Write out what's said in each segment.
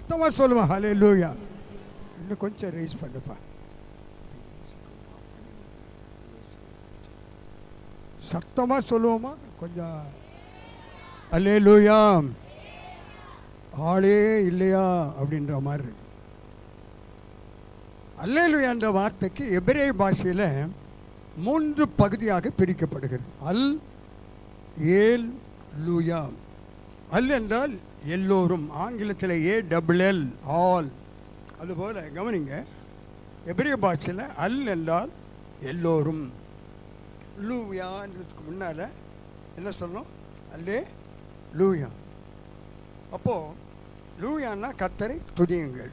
சத்தமாக சொல்லுவேன் ஹல்லேலூயா. இன்னும் கொஞ்சம் ரைஸ் பண்ணுப்பா. சத்தமாக சொல்லுவோமா? கொஞ்சம் ஹல்லேலூயா. ஆளே இல்லையா அப்படின்ற மாதிரி. அல்லேலூயா என்ற வார்த்தைக்கு எபிரேய பாஷையில் 3 பகுதியாக பிரிக்கப்படுகிறது. அல், ஏல், லூயா. அல் என்றால் எல்லோரும், ஆங்கிலத்தில் ALL ஆல். அதுபோல் கவனிங்க, எபிரேய பாஷையில் அல் என்றால் எல்லோரும். லூயான்றதுக்கு முன்னால் என்ன சொல்லணும்? அல்லே லூயா. அப்போது லூயான்னா கர்த்தரை துதியுங்கள்.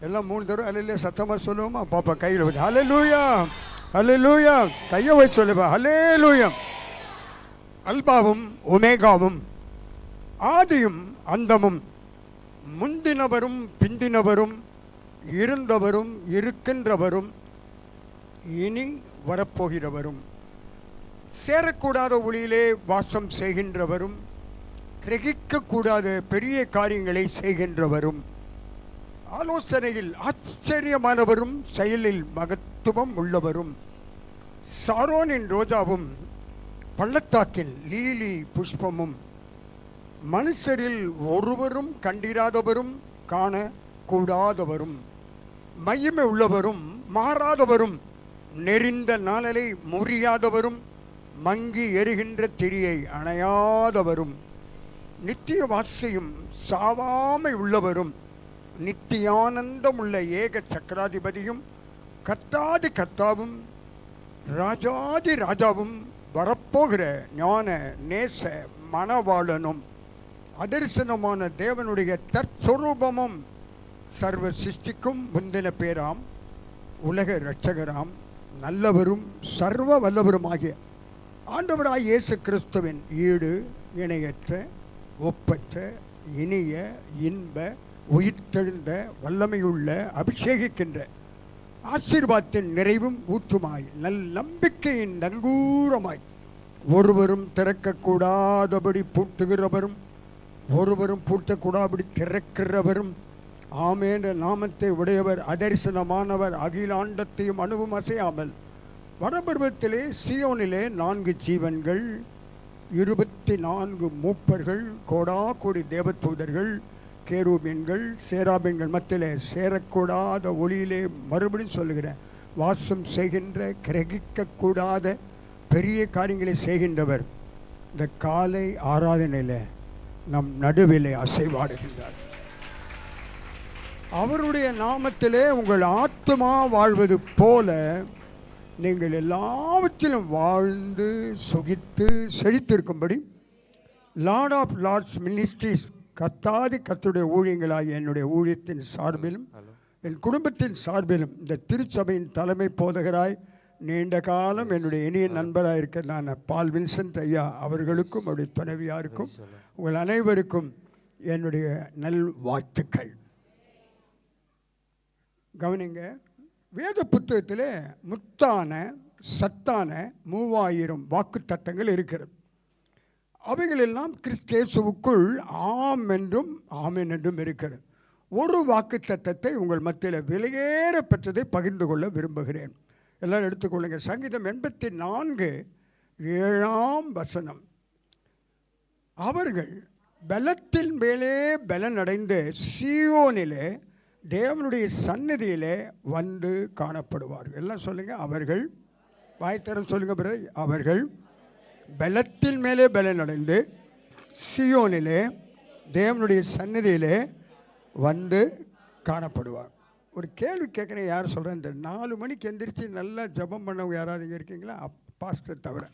எல்லாம் 3 தடவை அல்லையிலே சத்தமாக சொல்லுவோமா? பாப்பா கையில் வச்சு ஹல்லேலூயா ஹல்லேலூயா, கையை வச்சு சொல்லுப்பா ஹல்லேலூயா. அல்பாவும் ஒமேகாவும், ஆதியும் அந்தமும், முந்தினவரும் பிந்தினவரும், இருந்தவரும் இருக்கின்றவரும் இனி வரப்போகிறவரும், சேரக்கூடாத ஒளியிலே வாசம் செய்கின்றவரும், கிரகிக்கக்கூடாத பெரிய காரியங்களை செய்கின்றவரும், ஆலோசனையில் ஆச்சரியமானவரும், செயலில் மகத்துவம் உள்ளவரும், சாரோனின் ரோஜாவும் பள்ளத்தாக்கின் லீலி புஷ்பமும், மனுஷரில் ஒருவரும் கண்டிராதவரும் காணக்கூடாதவரும், மகிமை உள்ளவரும் மாறாதவரும், நெறிந்த நாளலை முறியாதவரும், மங்கி எரிகின்ற திரியை அணையாதவரும், நித்திய வாசியும் சாவாமை உள்ளவரும், நித்தியானந்தம் உள்ள ஏக சக்கராதிபதியும், கர்த்தாதி கர்த்தாவும், ராஜாதி ராஜாவும், வரப்போகிற ஞான நேச மணவாளனும், அதர்சனமான தேவனுடைய தற்சொரூபமும், சர்வ சிருஷ்டிக்கும் முந்தின பேராம், உலக இரட்சகராம், நல்லவரும் சர்வ வல்லவருமாகிய ஆண்டவராய் இயேசு கிறிஸ்துவின் ஈடு இணையற்ற ஒப்பற்ற இனிய இன்ப உயிர்த்தெழுந்த வல்லமையுள்ள அபிஷேகிக்கின்ற ஆசீர்வாதத்தின் நிறைவும் ஊற்றுமாய், நல் நம்பிக்கையின் நங்கூரமாய், ஒருவரும் திறக்கக்கூடாதபடி பூட்டுகிறவரும், ஒருவரும் பூட்டக்கூடாதபடி திறக்கிறவரும், ஆமென் நாமத்தை உடையவர், அதரிசனமானவர், அகிலாண்டத்தையும் அணுவும் அசையாமல், வடபருவத்திலே சீயோனிலே 4 ஜீவன்கள், 24 மூப்பர்கள், கோடாகோடி தேவதூதர்கள், கேருபீன்கள், சேராபீன்கள் மத்தியிலே சேரக்கூடாத ஒளியிலே, மறுபடியும் சொல்லுகிறேன், வாசம் செய்கின்ற கிரகிக்கக்கூடாத பெரிய காரியங்களை செய்கின்றவர் இந்த காலை ஆராதனையில் நம் நடுவிலே அசைவாடுகின்றார். அவருடைய நாமத்திலே உங்கள் ஆத்துமா வாழ்வது போல நீங்கள் எல்லாவற்றிலும் வாழ்ந்து சுகித்து செழித்திருக்கும்படி லார்ட் ஆஃப் லார்ட்ஸ் மினிஸ்ட்ரிஸ், கர்த்தாதி கர்த்தருடைய ஊழியங்களாகிய என்னுடைய ஊழியத்தின் சார்பிலும் என் குடும்பத்தின் சார்பிலும் இந்த திருச்சபையின் தலைமை போதகராய் நீண்ட காலம் என்னுடைய இனிய நண்பராக இருக்க நான் பால் வின்சென்ட் ஐயா அவர்களுக்கும் அவருடைய துணைவியாருக்கும் உங்கள் அனைவருக்கும் என்னுடைய நல் வாழ்த்துக்கள். கவனிங்க, வேத புத்தகத்தில் முத்தான சத்தான 3000 வாக்குத்தத்தங்கள் இருக்கிறது. அவைகளெல்லாம் கிறிஸ்தேசுவுக்குள் ஆம் என்றும் ஆமென் என்றும் இருக்கிறது. ஒரு வாக்குத்தத்தத்தை உங்கள் மத்தியில் விலையேற பெற்றதை பகிர்ந்து கொள்ள விரும்புகிறேன். எல்லாரும் எடுத்துக்கொள்ளுங்க. சங்கீதம் 84:7 அவர்கள் பலத்தின் மேலே பலனடைந்து சீயோனிலே தேவனுடைய சந்நிதியிலே வந்து காணப்படுவார்கள். எல்லாம் சொல்லுங்க, அவர்கள். வாய்த்தரம் சொல்லுங்க பிறகு. அவர்கள் பலத்தின் மேலே பலனடைந்து சீயோனிலே தேவனுடைய சந்நிதியிலே வந்து காணப்படுவார். ஒரு கேள்வி கேட்குறேன், யார் சொல்கிறேன்? இந்த 4 மணிக்கு எந்திரிச்சு நல்லா ஜபம் பண்ணவங்க யாராவது இங்கே இருக்கீங்களா? பாஸ்டர் தவிர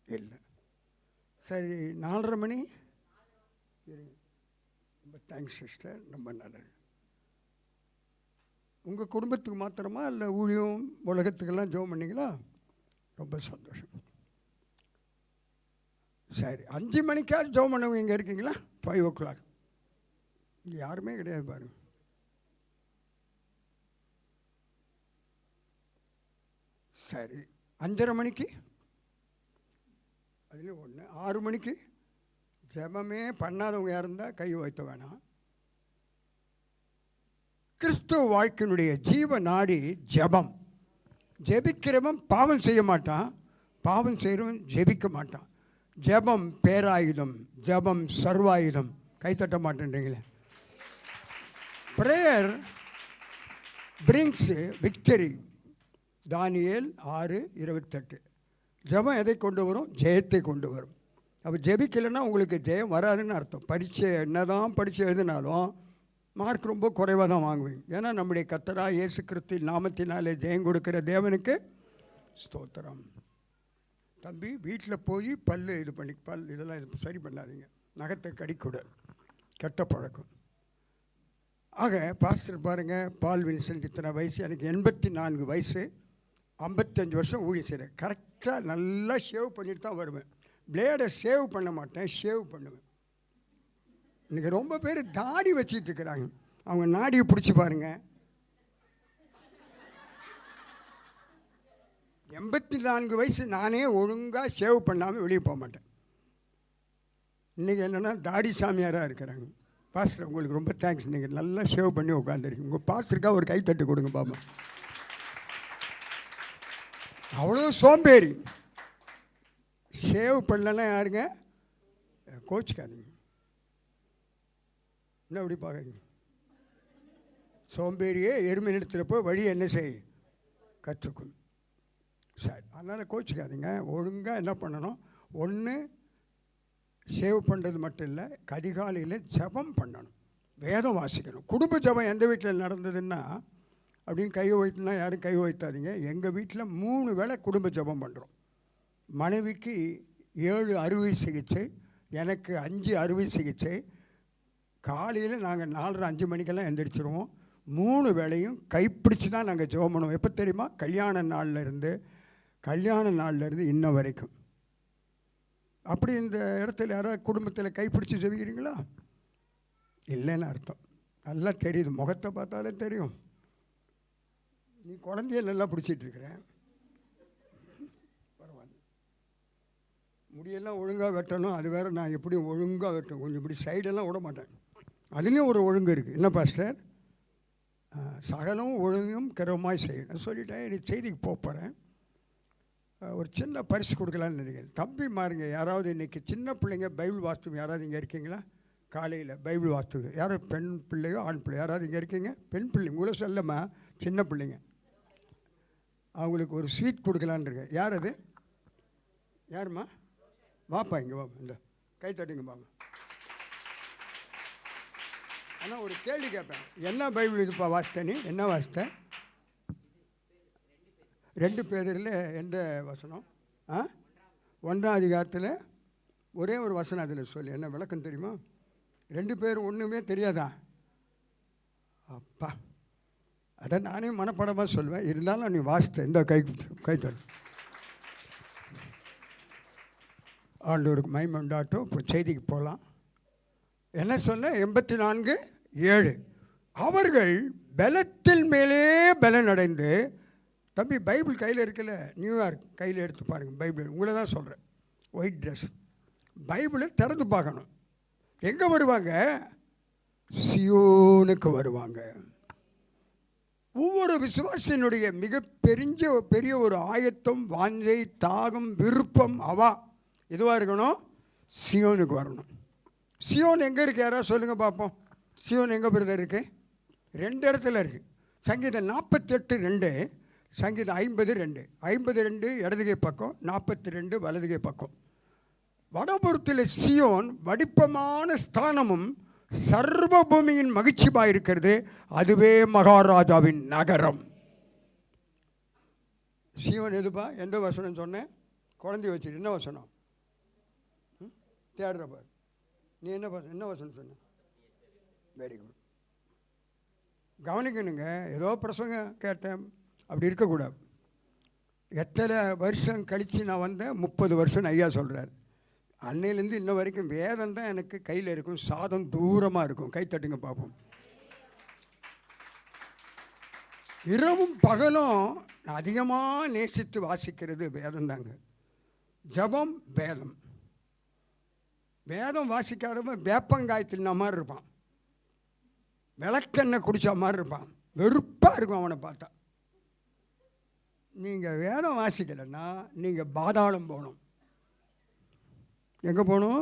இல்லை. சரி, 4:30 மணி. ரொம்ப தேங்க்ஸ் சிஸ்டர், ரொம்ப நல்லது. உங்கள் குடும்பத்துக்கு மாத்திரமா இல்லை ஊழியம் உலகத்துக்கெல்லாம் ஜெபம் பண்ணிங்களா? ரொம்ப சந்தோஷம். சரி, 5 மணிக்காவது ஜெபம் பண்ணவங்க இங்கே இருக்கீங்களா? 5 o'clock. இங்கே யாருமே கிடையாது பாருங்க. சரி, 5:30 மணிக்கு அதுலேயும் 1. 6 மணிக்கு ஜெபமே பண்ணாதவங்க யார் இருந்தால் கை வைத்த வேணாம். கிறிஸ்துவ வாழ்க்கையினுடைய ஜீவ நாடி ஜெபம். ஜெபிக்கிறவன் பாவம் செய்ய மாட்டான், பாவம் செய்கிறவன் ஜெபிக்க மாட்டான். ஜெபம் பேராயுதம், ஜெபம் சர்வாயுதம். கைத்தட்ட மாட்டேன்றீங்களே. Prayer brings victory. தானியேல் 6:28. ஜெபம் எதை கொண்டு வரும்? ஜெயத்தை கொண்டு வரும். அப்போ ஜெபிக்கலைன்னா உங்களுக்கு ஜெயம் வராதுன்னு அர்த்தம். பரீட்சை என்ன தான் படித்து எழுதினாலும் மார்க் ரொம்ப குறைவாக தான் வாங்குவீங்க. ஏன்னா நம்முடைய கர்த்தராகிய இயேசு கிறிஸ்துவின் நாமத்தினாலே ஜெயம் கொடுக்குற தேவனுக்கு ஸ்தோத்திரம். தம்பி வீட்டில் போய் இதெல்லாம் இது சரி பண்ணாதீங்க. நகத்தை கடிக்கூடாது, கெட்ட பழக்கம். ஆக பாஸ்டர் பாருங்கள், பால் வின்சென்ட் இத்தனை வயசு, எனக்கு 84 வயசு, 55 வருஷம் ஊழியம் செய்கிறேன். கரெக்டாக நல்லா ஷேவ் பண்ணிட்டு தான் வருவேன். பிளேடை சேவ் பண்ண மாட்டேன், ஷேவ் பண்ணுவேன். இன்றைக்கி ரொம்ப பேர் தாடி வச்சிட்டு இருக்கிறாங்க. அவங்க நாடியை பிடிச்சி பாருங்கள். 84 வயசு, நானே ஒழுங்காக ஷேவ் பண்ணாமல் வெளியே போக மாட்டேன். இன்றைக்கி என்னென்னா தாடி சாமியாராக இருக்கிறாங்க. பாஸ்டர் உங்களுக்கு ரொம்ப தேங்க்ஸ், நீங்கள் நல்லா ஷேவ் பண்ணி உட்காந்துருக்கீங்க. உங்கள் பாஸ்டருக்காக ஒரு கைத்தட்டு கொடுங்க பாபா. அவ்வளோ சோம்பேறி. ஷேவ் பண்ணலன்னா யாருங்க? கோச்சிக்காதீங்க. என்ன அப்படி பார்க்குறீங்க? சோம்பேறியே எருமை நிறுத்துகிற போய் வழி என்ன செய் கற்றுக்கணும். சரி, அதனால் கோச்சிக்காதீங்க. ஒழுங்காக என்ன பண்ணணும்? ஒன்று சேவ் பண்ணுறது மட்டும் இல்லை, அதிகாலையில் ஜபம் பண்ணணும், வேதம் வாசிக்கணும். குடும்ப ஜபம் எந்த வீட்டில் நடந்ததுன்னா அப்படின்னு கை வைத்துனா யாரும் கை வைத்தாதீங்க. எங்கள் வீட்டில் 3 வேளை குடும்ப ஜபம் பண்ணுறோம். மனைவிக்கு 7 அறுவை சிகிச்சை, எனக்கு 5 அறுவை சிகிச்சை. காலையில் நாங்கள் 4:30-5 மணிக்கெல்லாம் எந்திரிச்சிருவோம். 3 வேளையும் கைப்பிடிச்சி தான் நாங்கள் ஜெபம் பண்ணுவோம். எப்போ தெரியுமா? கல்யாண நாள்லேருந்து இன்ன வரைக்கும். அப்படி இந்த இடத்துல யாராவது குடும்பத்தில் கைப்பிடிச்சி ஜெபிக்கிறீங்களா? இல்லைன்னு அர்த்தம். நல்லா தெரியுது, முகத்தை பார்த்தாலே தெரியும். நீ குழந்தைய நல்லா பிடிச்சிட்டு இருக்கிற, பரவாயில்ல. முடியெல்லாம் ஒழுங்காக வெட்டணும், அது வேறு. நான் எப்படியும் ஒழுங்காக வெட்டணும், கொஞ்சம் இப்படி சைடெல்லாம் விட மாட்டேன். அதுலேயும் ஒரு ஒழுங்கு இருக்குது. என்ன பாஸ்டர்? சகலும் ஒழுங்கும் கிரமமாய் செய்யணும் சொல்லிட்டேன். நீ செய்திக்கு போகிறேன். ஒரு சின்ன பரிசு கொடுக்கலான்னு நினைக்கிறேன். தம்பி மாறுங்க யாராவது இன்றைக்கி சின்ன பிள்ளைங்க பைபிள் வாஸ்து யாராவது இங்கே இருக்கீங்களா? காலையில் பைபிள் வாஸ்து யாரும் பெண் பிள்ளையோ ஆண் பிள்ளை யாராவது இங்கே இருக்கீங்க? பெண் பிள்ளை உங்களை சொல்லம்மா, சின்ன பிள்ளைங்க. அவங்களுக்கு ஒரு ஸ்வீட் கொடுக்கலான்னு இருக்கேன். யார் அது? யாரும்மா? வாப்பா இங்கே வாப்பா, இந்த கை தட்டுங்க பாங்க. ஆனால் ஒரு கேள்வி கேட்பேன். என்ன பைபிள் இதுப்பா வாசித்த? நீ என்ன வாசித்த? 2 பேரில் எந்த வசனம்? 1ஆம் அதிகாரத்தில் ஒரே ஒரு வசனம் அதில் சொல்லி என்ன விளக்கம் தெரியுமா? 2 பேர் ஒன்றுமே தெரியாதா? அப்பா, அதை நானே மனப்படமாக சொல்லுவேன். இருந்தாலும் நீ வாசித்த இந்த கைத்தல். ஆண்டவருக்கு மகிமை உண்டாட்டும். இப்போ செய்திக்கு போகலாம். என்ன சொன்ன? 84:7. அவர்கள் பலத்தில் மேலே பலன் அடைந்து. தம்பி பைபிள் கையில் இருக்கல, நியூயார்க் கையில் எடுத்து பாருங்கள். பைபிள் உங்களை தான் சொல்கிறேன். ஒயிட் ட்ரெஸ் பைபிளை திறந்து பார்க்கணும். எங்கே வருவாங்க? சியோனுக்கு வருவாங்க. ஒவ்வொரு விசுவாசியினுடைய பெரிய ஒரு ஆயத்தம், வாஞ்சை, தாகம், விருப்பம் இதுவாக இருக்கணும். சியோனுக்கு வரணும். சியோன் எங்கே இருக்குது? யாராவது சொல்லுங்கள் பார்ப்போம். சியோன் எங்கே பிரதர் இருக்குது? 2 இடத்துல இருக்குது. சங்கீதம் 48:2, சங்கீதம் 50:2. 52 இடதுகை பக்கம், 42 வலதுகை பக்கம். வடபுறத்தில் சியோன் வடிப்பமான ஸ்தானமும் சர்வ பூமியின் மகிழ்ச்சியாக இருக்கிறது. அதுவே மகாராஜாவின் நகரம். சியோன் எதுப்பா? எந்த வசனம் சொன்னேன்? குழந்தைய வச்சுட்டு என்ன வசனம் தேடுறப்பார்? நீ என்ன வசனம் சொன்ன? Very good. கவனிக்கணுங்க. ஏதோ பிரசங்கம் கேட்டேன் அப்படி இருக்கக்கூடாது. எத்தனை வருஷம் கழித்து நான் வந்தேன்? 30 வருஷம் ஐயா சொல்கிறார். அன்னையிலேருந்து இன்ன வரைக்கும் வேதம் தான் எனக்கு கையில் இருக்கும். சாதம் தூரமாக இருக்கும். கை தட்டுங்க பார்ப்போம். இரவும் பகலும் நான் அதிகமாக நேசித்து வாசிக்கிறது வேதம் தாங்க. ஜபம் வேதம். வேதம் வாசிக்காதவன் வேப்பங்காய் தின்ன மாதிரி இருப்பான். விளக்கெண்ணெய் குடித்த மாதிரி இருப்பான், வெறுப்பாக இருக்கும் அவனை பார்த்தா. நீங்கள் வேதம் வாசிக்கலைன்னா நீங்கள் பாதாளம் போகணும். எங்கே போகணும்?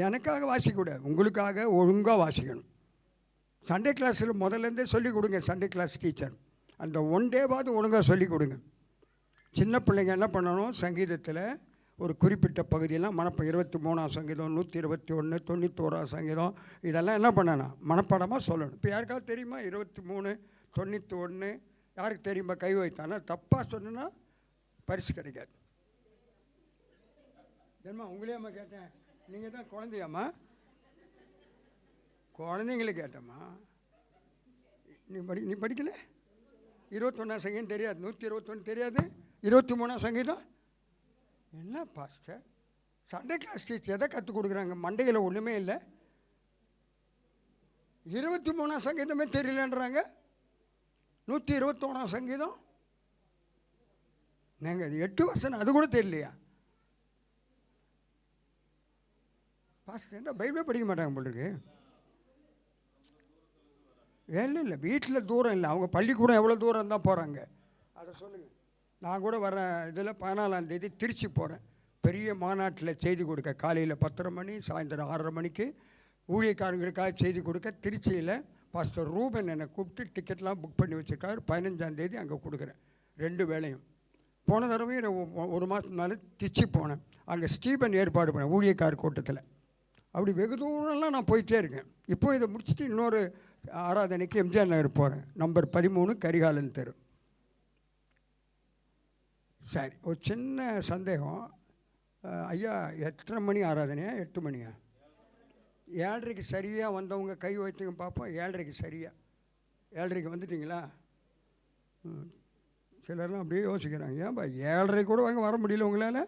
எனக்காக வாசிக்கக்கூடாது, உங்களுக்காக ஒழுங்காக வாசிக்கணும். சண்டே கிளாஸில் முதல்லேருந்தே சொல்லிக் கொடுங்க. சண்டே கிளாஸ் டீச்சர் அந்த ஒன் டேவாவது ஒழுங்காக சொல்லிக் கொடுங்க. சின்ன பிள்ளைங்க என்ன பண்ணணும், சங்கீதத்தில் ஒரு குறிப்பிட்ட பகுதியெல்லாம் 23ஆம் சங்கீதம், 121, 91ஆம் சங்கீதம், இதெல்லாம் என்ன பண்ணணும், மனப்பாடமாக சொல்லணும். இப்போ யாருக்காவது தெரியுமா 23, 91 யாருக்கு தெரியுமா? கை வைத்தானா? தப்பாக சொன்னா பரிசு கிடைக்காது. ஏம்மா உங்களையாம்மா கேட்டேன், நீங்கள் தான் குழந்தையாம்மா? குழந்தைங்கள கேட்டம்மா. நீ படிக்கல? 21ஆம் சங்கீதம் தெரியாது, 121 தெரியாது, 23ஆம் சங்கீதம் என்ன பாஸ்டர்? சண்டே கிளாஸ் டீச்சர் எதை கற்றுக் கொடுக்குறாங்க? மண்டையில் ஒன்றுமே இல்லை. 23ஆம் சங்கீதமே தெரியலன்றாங்க. 121ஆம் சங்கீதம் நாங்கள் அது 8 வசனம் அது கூட தெரியலையா? பாஸ்டர் என்ன பைபிளே படிக்க மாட்டாங்க போல இருக்கு. இல்லை வீட்டில் தூரம் இல்லை, அவங்க பள்ளிக்கூடம் எவ்வளோ தூரம் தான் போகிறாங்க அதை சொல்லுங்கள். நான் கூட வர இதில் 14ஆம் தேதி திருச்சி போகிறேன். பெரிய மாநாட்டில் செய்தி கொடுக்க, காலையில் 10:30 மணி, சாயந்தரம் 6:30 மணிக்கு ஊழியக்காரங்களுக்காக செய்தி கொடுக்க திருச்சியில் பாஸ்டர் ரூபன் என்னை கூப்பிட்டு டிக்கெட்லாம் புக் பண்ணி வச்சுருக்காரு. 15ஆம் தேதி அங்கே கொடுக்குறேன், 2 வேளையும். போன தடவையும் 1 மாதம் முன்னாலும் திருச்சி போனேன். அங்கே ஸ்டீபன் ஏற்பாடு பண்ணேன் ஊழியக்கார கூட்டத்தில். அப்படி வெகு தூரம்லாம் நான் போயிட்டே இருக்கேன். இப்போ இதை முடிச்சுட்டு இன்னொரு ஆராதனைக்கு எம்ஜிஆர் நகர் போகிறேன், நம்பர் 13 கரிகாலன் தெரு. சரி, ஒரு சின்ன சந்தேகம். ஐயா எத்தனை மணி ஆராதனையா? 8 மணியா? 7:30க்கு சரியாக வந்தவங்க கை வைத்துங்க பார்ப்போம். 7:30க்கு சரியாக 7:30க்கு வந்துட்டிங்களா? சிலர்லாம் அப்படியே யோசிக்கிறாங்க, ஏன்பா 7:30 கூட வாங்க வர முடியல உங்களால்?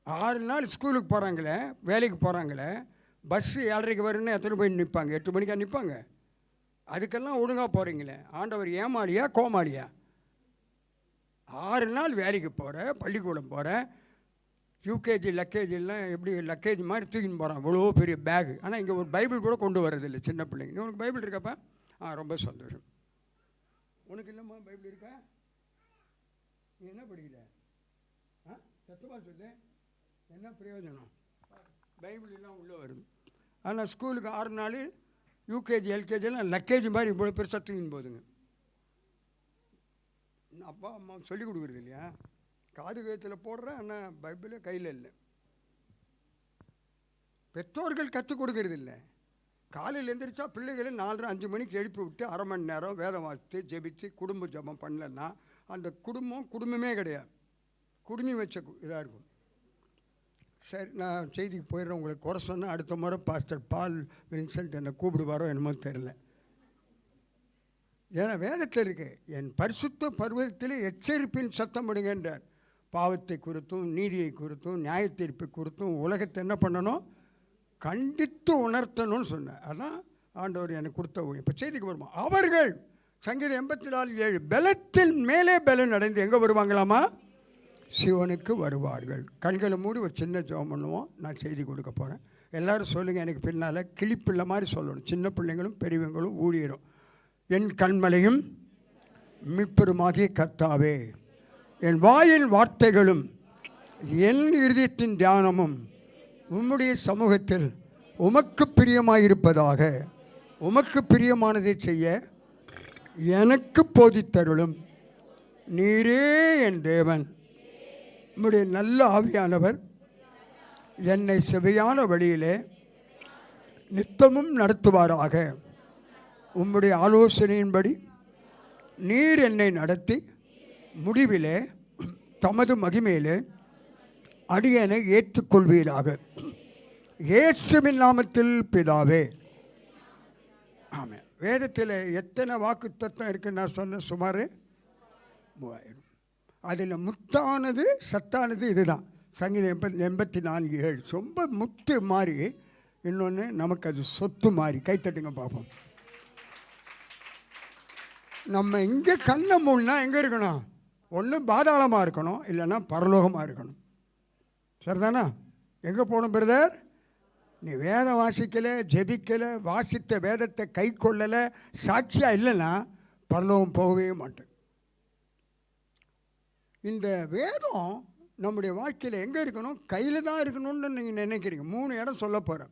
6 நாள் ஸ்கூலுக்கு போகிறாங்களே, வேலைக்கு போகிறாங்களே, பஸ்ஸு 7:30க்கு வரும்னு எத்தனை போய் நிற்பாங்க? 8 மணிக்காக நிற்பாங்க. அதுக்கெல்லாம் ஒழுங்காக போகிறீங்களே, ஆண்டவர் ஏமாளியா கோமாளியா? 6 நாள் வேலைக்கு போகிற, பள்ளிக்கூடம் போகிற, யூகேஜி லக்கேஜெல்லாம் எப்படி லக்கேஜ் மாதிரி தூக்கின்னு போகிறான், இவ்வளோ பெரிய பேகு. ஆனால் இங்கே ஒரு பைபிள் கூட கொண்டு வரதில்லை சின்ன பிள்ளைங்க. நீ உனக்கு பைபிள் இருக்காப்பா? ரொம்ப சந்தோஷம். உனக்கு இல்லைம்மா பைபிள் இருக்கா? நீ என்ன படிக்கல? சத்தமாக சொல்லு, என்ன பிரயோஜனம்? பைபிள் எல்லாம் உள்ளே வருது. ஆனால் ஸ்கூலுக்கு 6 நாள் யூகேஜி எல்கேஜிலாம் லக்கேஜ் மாதிரி இவ்வளோ பெருசாக தூக்கின்னு போகுதுங்க. அப்பா அம்மா சொல்லிக் கொடுக்குறது இல்லையா? காது கழுத்தில் போடுறேன், ஆனால் பைபிளே கையில் இல்லை. பெற்றோர்கள் கற்றுக் கொடுக்கறது இல்லை. காலையில் எழுந்திரிச்சா பிள்ளைகளை 4:30-5 மணிக்கு எழுப்பி விட்டு 1/2 மணி நேரம் வேதம் வாசித்து ஜெபித்து குடும்ப ஜபம் பண்ணலன்னா அந்த குடும்பமே கிடையாது, குடுமி வச்ச இதாக இருக்கும். சரி, நான் செய்திக்கு போயிடுறேன். உங்களுக்கு குறை சொன்னால் அடுத்த முறை பாஸ்டர் பால் வின்சென்ட் என்னை கூப்பிடுவாரோ என்னமோ தெரில. ஏன்னா வேதத்தில் இருக்கு, என் பரிசுத்த பருவத்தில் எச்சரிப்பின் சத்தம் விடுங்கன்றார். பாவத்தை குறித்தும் நீதியை குறித்தும் நியாயத்தீர்ப்பை குறித்தும் உலகத்தை என்ன பண்ணணும், கண்டித்து உணர்த்தணும்னு சொன்னார். அதான் ஆண்டவர் எனக்கு கொடுத்த ஊழியம். இப்போ செய்திக்கு வருமா, அவர்கள் சங்கீதம் 84:7 பலத்தில் மேலே பலன் அடைந்து எங்கே வருவாங்களாமா? சிவனுக்கு வருவார்கள். கண்களை மூடி ஒரு சின்ன ஜெபம் பண்ணுவோம். நான் செய்தி கொடுக்க போகிறேன். எல்லோரும் சொல்லுங்கள், எனக்கு பின்னால் கிளிப்பிள்ளை மாதிரி சொல்லணும். சின்ன பிள்ளைங்களும் பெரியவங்களும் ஊழியரும். என் கண்மலையும் மீட்பெருமாகிய கர்த்தாவே, என் வாயின் வார்த்தைகளும் என் இருதயத்தின் தியானமும் உம்முடைய சமூகத்தில் உமக்கு பிரியமாயிருப்பதாக. உமக்கு பிரியமானதை செய்ய எனக்கு போதித்தருளும். நீரே என் தேவன், உம்முடைய நல்ல ஆவியானவர் என்னை செவையான வழியிலே நித்தமும் நடத்துவாராக. உம்முடைய ஆலோசனையின்படி நீர் என்னை நடத்தி முடிவிலே தமது மகிமையிலே அடியனை ஏற்றுக்கொள்வீராக. இயேசுவின் நாமத்தில் பிதாவே, ஆமென். வேதத்தில் எத்தனை வாக்கு தத்துவம் இருக்குன்னு நான் சொன்ன சுமார் 3000. அதில் முத்தானது சத்தானது இதுதான். சங்கீதம் 84:7 ரொம்ப முத்து மாதிரி. இன்னொன்று நமக்கு அது சொத்து மாதிரி. கைத்தட்டுங்க பார்ப்போம். நம்ம இங்கே கண்ணை மூணுனா எங்கே இருக்கணும்? ஒன்று பாதாளமாக இருக்கணும், இல்லைன்னா பரலோகமாக இருக்கணும். சரிதானா? எங்கே போகணும் பிரதர்? நீ வேதம் வாசிக்கலை, ஜெபிக்கலை, வாசித்த வேதத்தை கை கொள்ளலை, சாட்சியாக இல்லைன்னா பரலோகம் போகவே மாட்டேன். இந்த வேதம் நம்முடைய வாழ்க்கையில் எங்கே இருக்கணும்? கையில் தான் இருக்கணும்னு நீங்கள் நினைக்கிறீங்க. 3 இடம் சொல்ல போகிறேன்.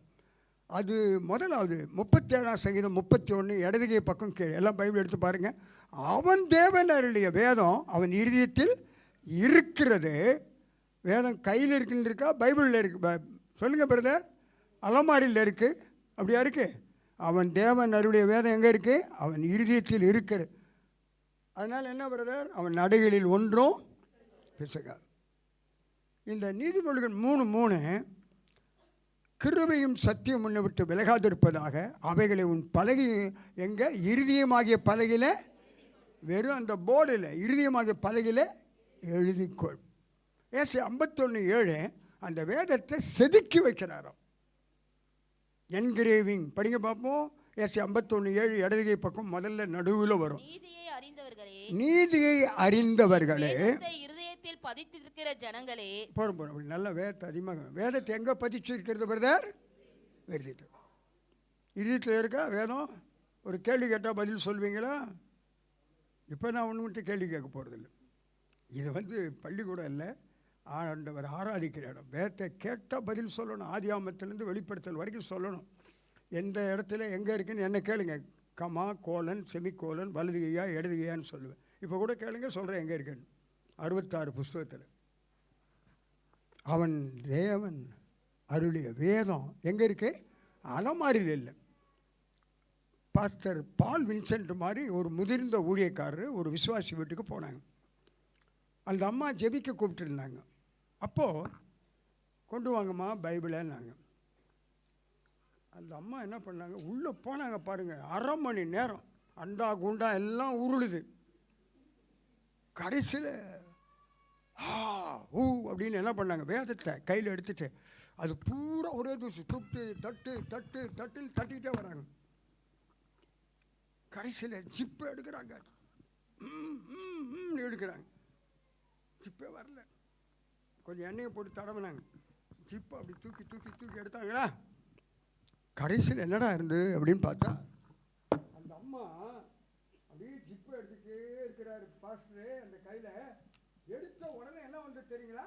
அது முதலாவது 37ஆம் சங்கீதம் 31 இடதுகை பக்கம் கீழே. எல்லாம் பைபிள் எடுத்து பாருங்கள். அவன் தேவன் அருளிய வேதம் அவன் இருதயத்தில் இருக்கிறது. வேதம் கையில் இருக்குன்னு இருக்கா, பைபிளில் இருக்கு? சொல்லுங்கள் பிரதர். அலமாரியில் இருக்குது. அப்படியா இருக்குது? அவன் தேவன் அருளிய வேதம் எங்கே இருக்குது? அவன் இருதயத்தில் இருக்கிறது. அதனால் என்ன பிரதர்? அவன் நடைகளில் ஒன்றும் பிசகாது. இந்த நீதிமொழிகள் 3:3 கிருபையும் சத்தியம் உன்னை விட்டு விலகாதிருப்பதாக அவைகளை உன் பலகை எங்கே? இருதயமாகிய பலகையில், வெறும் அந்த போர்டில் இருதயமாகிய பலகையில் எழுதிக்கொள். ஏசு 51:7 அந்த வேதத்தை செதுக்கி வைக்கிறாராம். என்கிரேவிங் படிங்க பார்ப்போம். ஏசு 51:7 இடதுகை பக்கம் முதல்ல நடுவில் வரும். நீதியை அறிந்தவர்களே இருதயத்தில் பதித்திருக்கிற ஜனங்களே. போறோம் நல்ல வேதத்தை அதிகமாக. வேதத்தை எங்கே பதிச்சிருக்கிறது பிரதர்? இருதயத்தில் இருக்கா வேதம்? ஒரு கேள்வி கேட்டால் பதில் சொல்வீங்களா? இப்போ நான் ஒன்று மட்டும் கேள்வி கேட்க போகிறதில்லை. இது பள்ளிக்கூடம் இல்லை, ஆண்டவர் ஆராதிக்கிற இடம். வேதத்தை கேட்டால் பதில் சொல்லணும். ஆதியாமத்திலேருந்து வெளிப்படுத்தல் வரைக்கும் சொல்லணும். எந்த இடத்துல எங்கே இருக்குன்னு என்ன கேளுங்க. கமா, கோலன், செமிகோலன், வலதுகையா இடதுகையான்னு சொல்லுவேன். இப்போ கூட கேளுங்க, சொல்கிறேன் எங்கே இருக்குன்னு. 66 புஸ்தகத்தில் அவன் தேவன் அருளிய வேதம் எங்கே இருக்கு? அலமாரியில் இல்லை. பாஸ்டர் பால் வின்சென்ட் மாதிரி ஒரு முதிர்ந்த ஊழியக்காரர் ஒரு விசுவாசி வீட்டுக்கு போனாங்க. அந்த அம்மா ஜெபிக்க கூப்பிட்டுருந்தாங்க. அப்போது கொண்டு வாங்கம்மா பைபிளைன்னாங்க. அந்த அம்மா என்ன பண்ணாங்க, உள்ளே போனாங்க பாருங்கள். 1/2 மணி நேரம் அண்டா குண்டா எல்லாம் உருளுது. கடைசியில் அப்படின்னு என்ன பண்ணாங்க, வேதத்தை கையில் எடுத்துட்டு அது பூரா ஒரே தூசி துட்டு தட்டு தட்டு தட்டில் தட்டிக்கிட்டே வராங்க. கடைசியில் ஜிப்பை எடுக்கிறாங்க. எடுக்கிறாங்க. ஜிப்பே வரல. கொஞ்சம் எண்ணெயை போட்டு தடவினாங்க. ஜிப்பை அப்படி தூக்கி தூக்கி தூக்கி எடுத்தாங்களா. கடைசியில் என்னடா இருந்து அப்படின்னு பார்த்தா அந்த அம்மா அப்படியே ஜிப்பை எடுத்துக்கிட்டே இருக்கிறாரு பாஸ்டரு. அந்த கையில் எடுத்த உடனே என்ன வந்து தெரியுங்களா,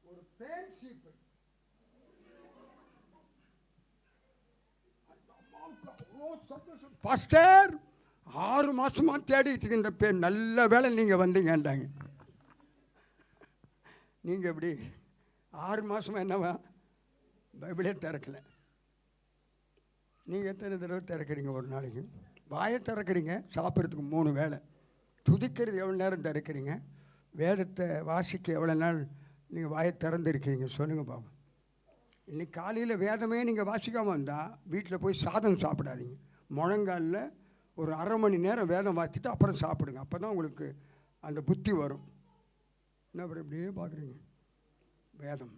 ஒரு பேன் சீப்பு. அந்த அம்மாவுக்கு அவ்வளோ சந்தோஷம். பாஸ்டர் 6 மாசமா தேடிட்டு இருக்க இந்த பேன், நல்ல வேலை நீங்கள் வந்தீங்கன்றாங்க. நீங்கள் எப்படி 6 மாசமா என்னவா பைபிளே திறக்கலை. நீங்கள் எத்தனை தடவை திறக்கிறீங்க ஒரு நாளைக்கு? வாயை திறக்கிறீங்க, சாப்பிட்றதுக்கு 3 வேளை. துதிக்கிறது எவ்வளோ நேரம் திறக்கிறீங்க? வேதத்தை வாசிக்க எவ்வளோ நாள் நீங்கள் வாயை திறந்துருக்கிறீங்க? சொல்லுங்கள் பாப்போம். இன்றைக்கி காலையில் வேதமே நீங்கள் வாசிக்காமல் வந்தால் வீட்டில் போய் சாதம் சாப்பிடாதீங்க. முழங்காலில் ஒரு 1/2 மணி நேரம் வேதம் வாசிட்டு அப்புறம் சாப்பிடுங்க. அப்போ தான் உங்களுக்கு அந்த புத்தி வரும். என்ன அப்புறம் இப்படியே பார்க்குறீங்க? வேதம்,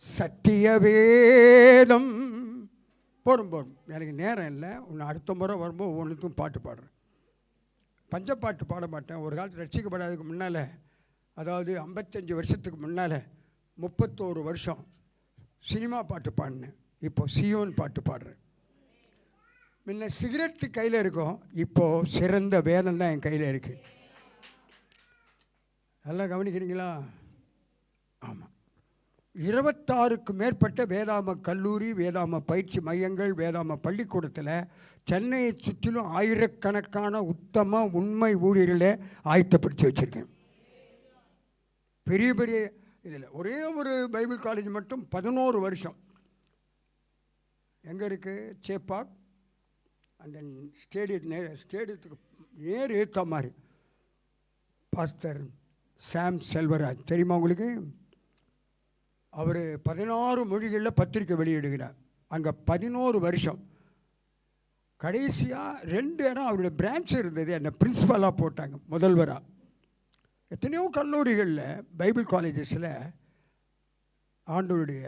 சத்திய வேதம். போடும் எனக்கு நேரம் இல்லை. உன்னை அடுத்த முறை வரும்போது ஒவ்வொன்றுக்கும் பாட்டு பாடுறேன். பஞ்சப்பாட்டு பாட மாட்டேன். ஒரு காலத்தில் ரட்சிக்கப்படாததுக்கு முன்னால், அதாவது 55 வருஷத்துக்கு முன்னால் 31 வருஷம் சினிமா பாட்டு பாடினேன். இப்போ சியோன் பாட்டு பாடுறேன். முன்ன சிகரெட்டு கையில் இருக்கும், இப்போது சிறந்த வேதம் தான் என் கையில் இருக்குது. நல்லா கவனிக்கிறீங்களா? ஆமாம். 26க்கு மேற்பட்ட வேதாம கல்லூரி, வேதாம பயிற்சி மையங்கள், வேதாம பள்ளிக்கூடத்தில் சென்னையை சுற்றிலும் ஆயிரக்கணக்கான உத்தம உண்மை ஊழியர்களை ஆயத்தப்படுத்தி வச்சுருக்கேன். பெரிய பெரிய இதில் ஒரே ஒரு பைபிள் காலேஜ் மட்டும் 11 வருஷம். எங்கே இருக்குது? சேப்பாக். அந்த ஸ்டேடியத்துக்கு நேர் ஏற்ற மாதிரி பாஸ்டர் சாம் செல்வராஜ் தெரியுமா உங்களுக்கு? அவர் 16 மொழிகளில் பத்திரிக்கை வெளியிடுகிறார். அங்கே 11 வருஷம். கடைசியாக 2 இடம் அவருடைய பிரான்ச் இருந்தது. என்னை பிரின்ஸிபலாக போட்டாங்க, முதல்வராக. எத்தனையோ கல்லூரிகளில், பைபிள் காலேஜஸில் ஆண்டவருடைய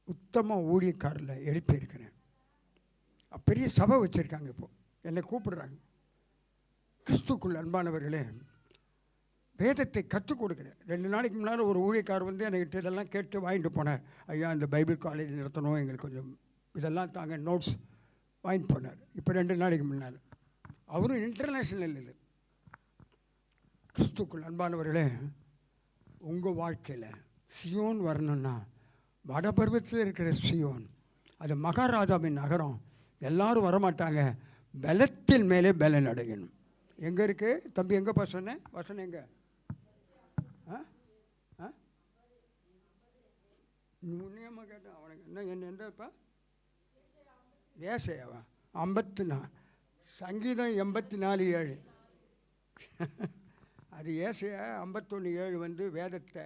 உத்தம ஊழியக்காரில் எழுப்பியிருக்கிறேன். பெரிய சபை வச்சுருக்காங்க. இப்போது என்னை கூப்பிடுறாங்க. கிறிஸ்துக்குள் அன்பானவர்களே, வேதத்தை கற்றுக் கொடுக்குறேன். 2 நாளைக்கு முன்னால் ஒரு ஊழியக்காரர் வந்து என்கிட்ட இதெல்லாம் கேட்டு வாங்கிட்டு போனார். ஐயா இந்த பைபிள் காலேஜ் நடத்தணும், எங்களுக்கு கொஞ்சம் இதெல்லாம் தாங்க நோட்ஸ் வாங்கிட்டு போனார். இப்போ 2 நாளைக்கு முன்னால் அவரும் இன்டர்நேஷ்னல் இது. கிறிஸ்துக்குள் அன்பானவர்களே, உங்கள் வாழ்க்கையில் சியோன் வரணும்னா வடபருவத்தில் இருக்கிற சியோன், அது மகாராஜாவின் நகரம். எல்லாரும் வரமாட்டாங்க, பலத்தின் மேலே பலன் அடையணும். எங்கே இருக்குது தம்பி? எங்கேப்பா சொன்னேன்? வசனம் எங்கே? முன்னியமாக கேட்டேன் அவனுக்கு. என்ன எந்தப்பா? ஏசையாவா? 54. சங்கீதம் 84:7. அது ஏசையா 51:7 வந்து வேதத்தை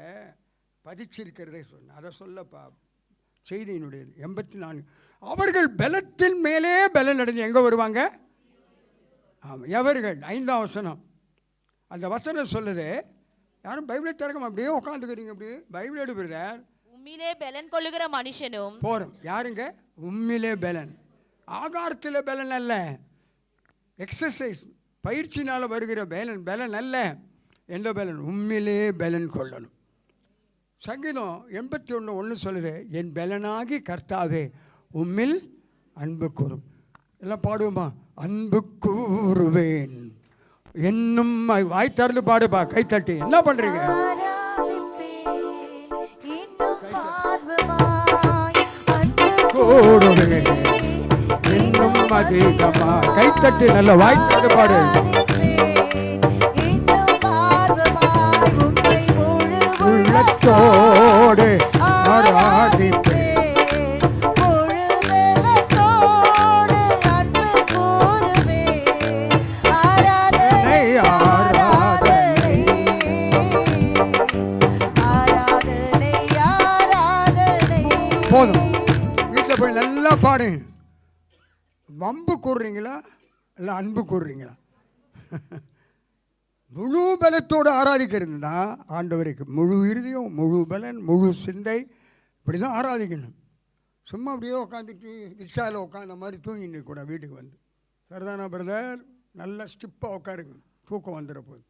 பதிச்சிருக்கிறதே சொன்ன. அதை சொல்லப்பா செய்தியினுடையது. 84. அவர்கள் பலத்தின் மேலே பலன் அடைஞ்சு எங்கே வருவாங்க? ஆமாம், எவர்கள்? 5ஆம் வசனம். அந்த வசனம் சொல்லுது. யாரும் பைபிளை திறக்காம அப்படியே உட்காந்துக்கிறீங்க. அப்படியே பைபிள் எடுக்கிறார். உம்மிலே பலன் கொள்ளுகிற மனுஷனும் போகிறோம். யாருங்க? உம்மிலே பலன். ஆகாரத்தில் பலன் அல்ல, எக்ஸசைஸ் பயிற்சினால் வருகிற பலன் அல்ல. எந்த பலன்? உம்மிலே பலன் கொள்ளணும். சங்கீதம் 81:1 சொல்லுது, என் பலனாகி கர்த்தாவே உம்மில் அன்பு கூறும். எல்லாம் பாடுவோமா? அன்பு கூறுவேன் என்னும். வாய் திறந்து பாடுப்பா, கை தட்டி. என்ன பண்றீங்க? கூறுவேன் இன்னும் அதிகமா. கை தட்டி நல்ல வாய் திறந்து பாடு. உள்ளத்தோடு ஆராதிப்பேன். போதும், வீட்டில் போய் நல்லா பாடு. வம்பு கூறுறீங்களா இல்லை அன்பு கூறுறீங்களா? முழு பலத்தோடு ஆராதிக்கிறதுனா ஆண்டவருக்கு முழு இறுதியும், முழு பலன், முழு சிந்தை, இப்படி தான் ஆராதிக்கணும். சும்மா அப்படியே உட்காந்துட்டு ரிக்ஷாவில் உட்காந்த மாதிரி தூங்கிட்டு கூட வீட்டுக்கு வந்து, சரிதானா பிரதர்? நல்லா ஸ்டிப்பாக உட்காருங்க, தூக்கம் வந்துட போகுது.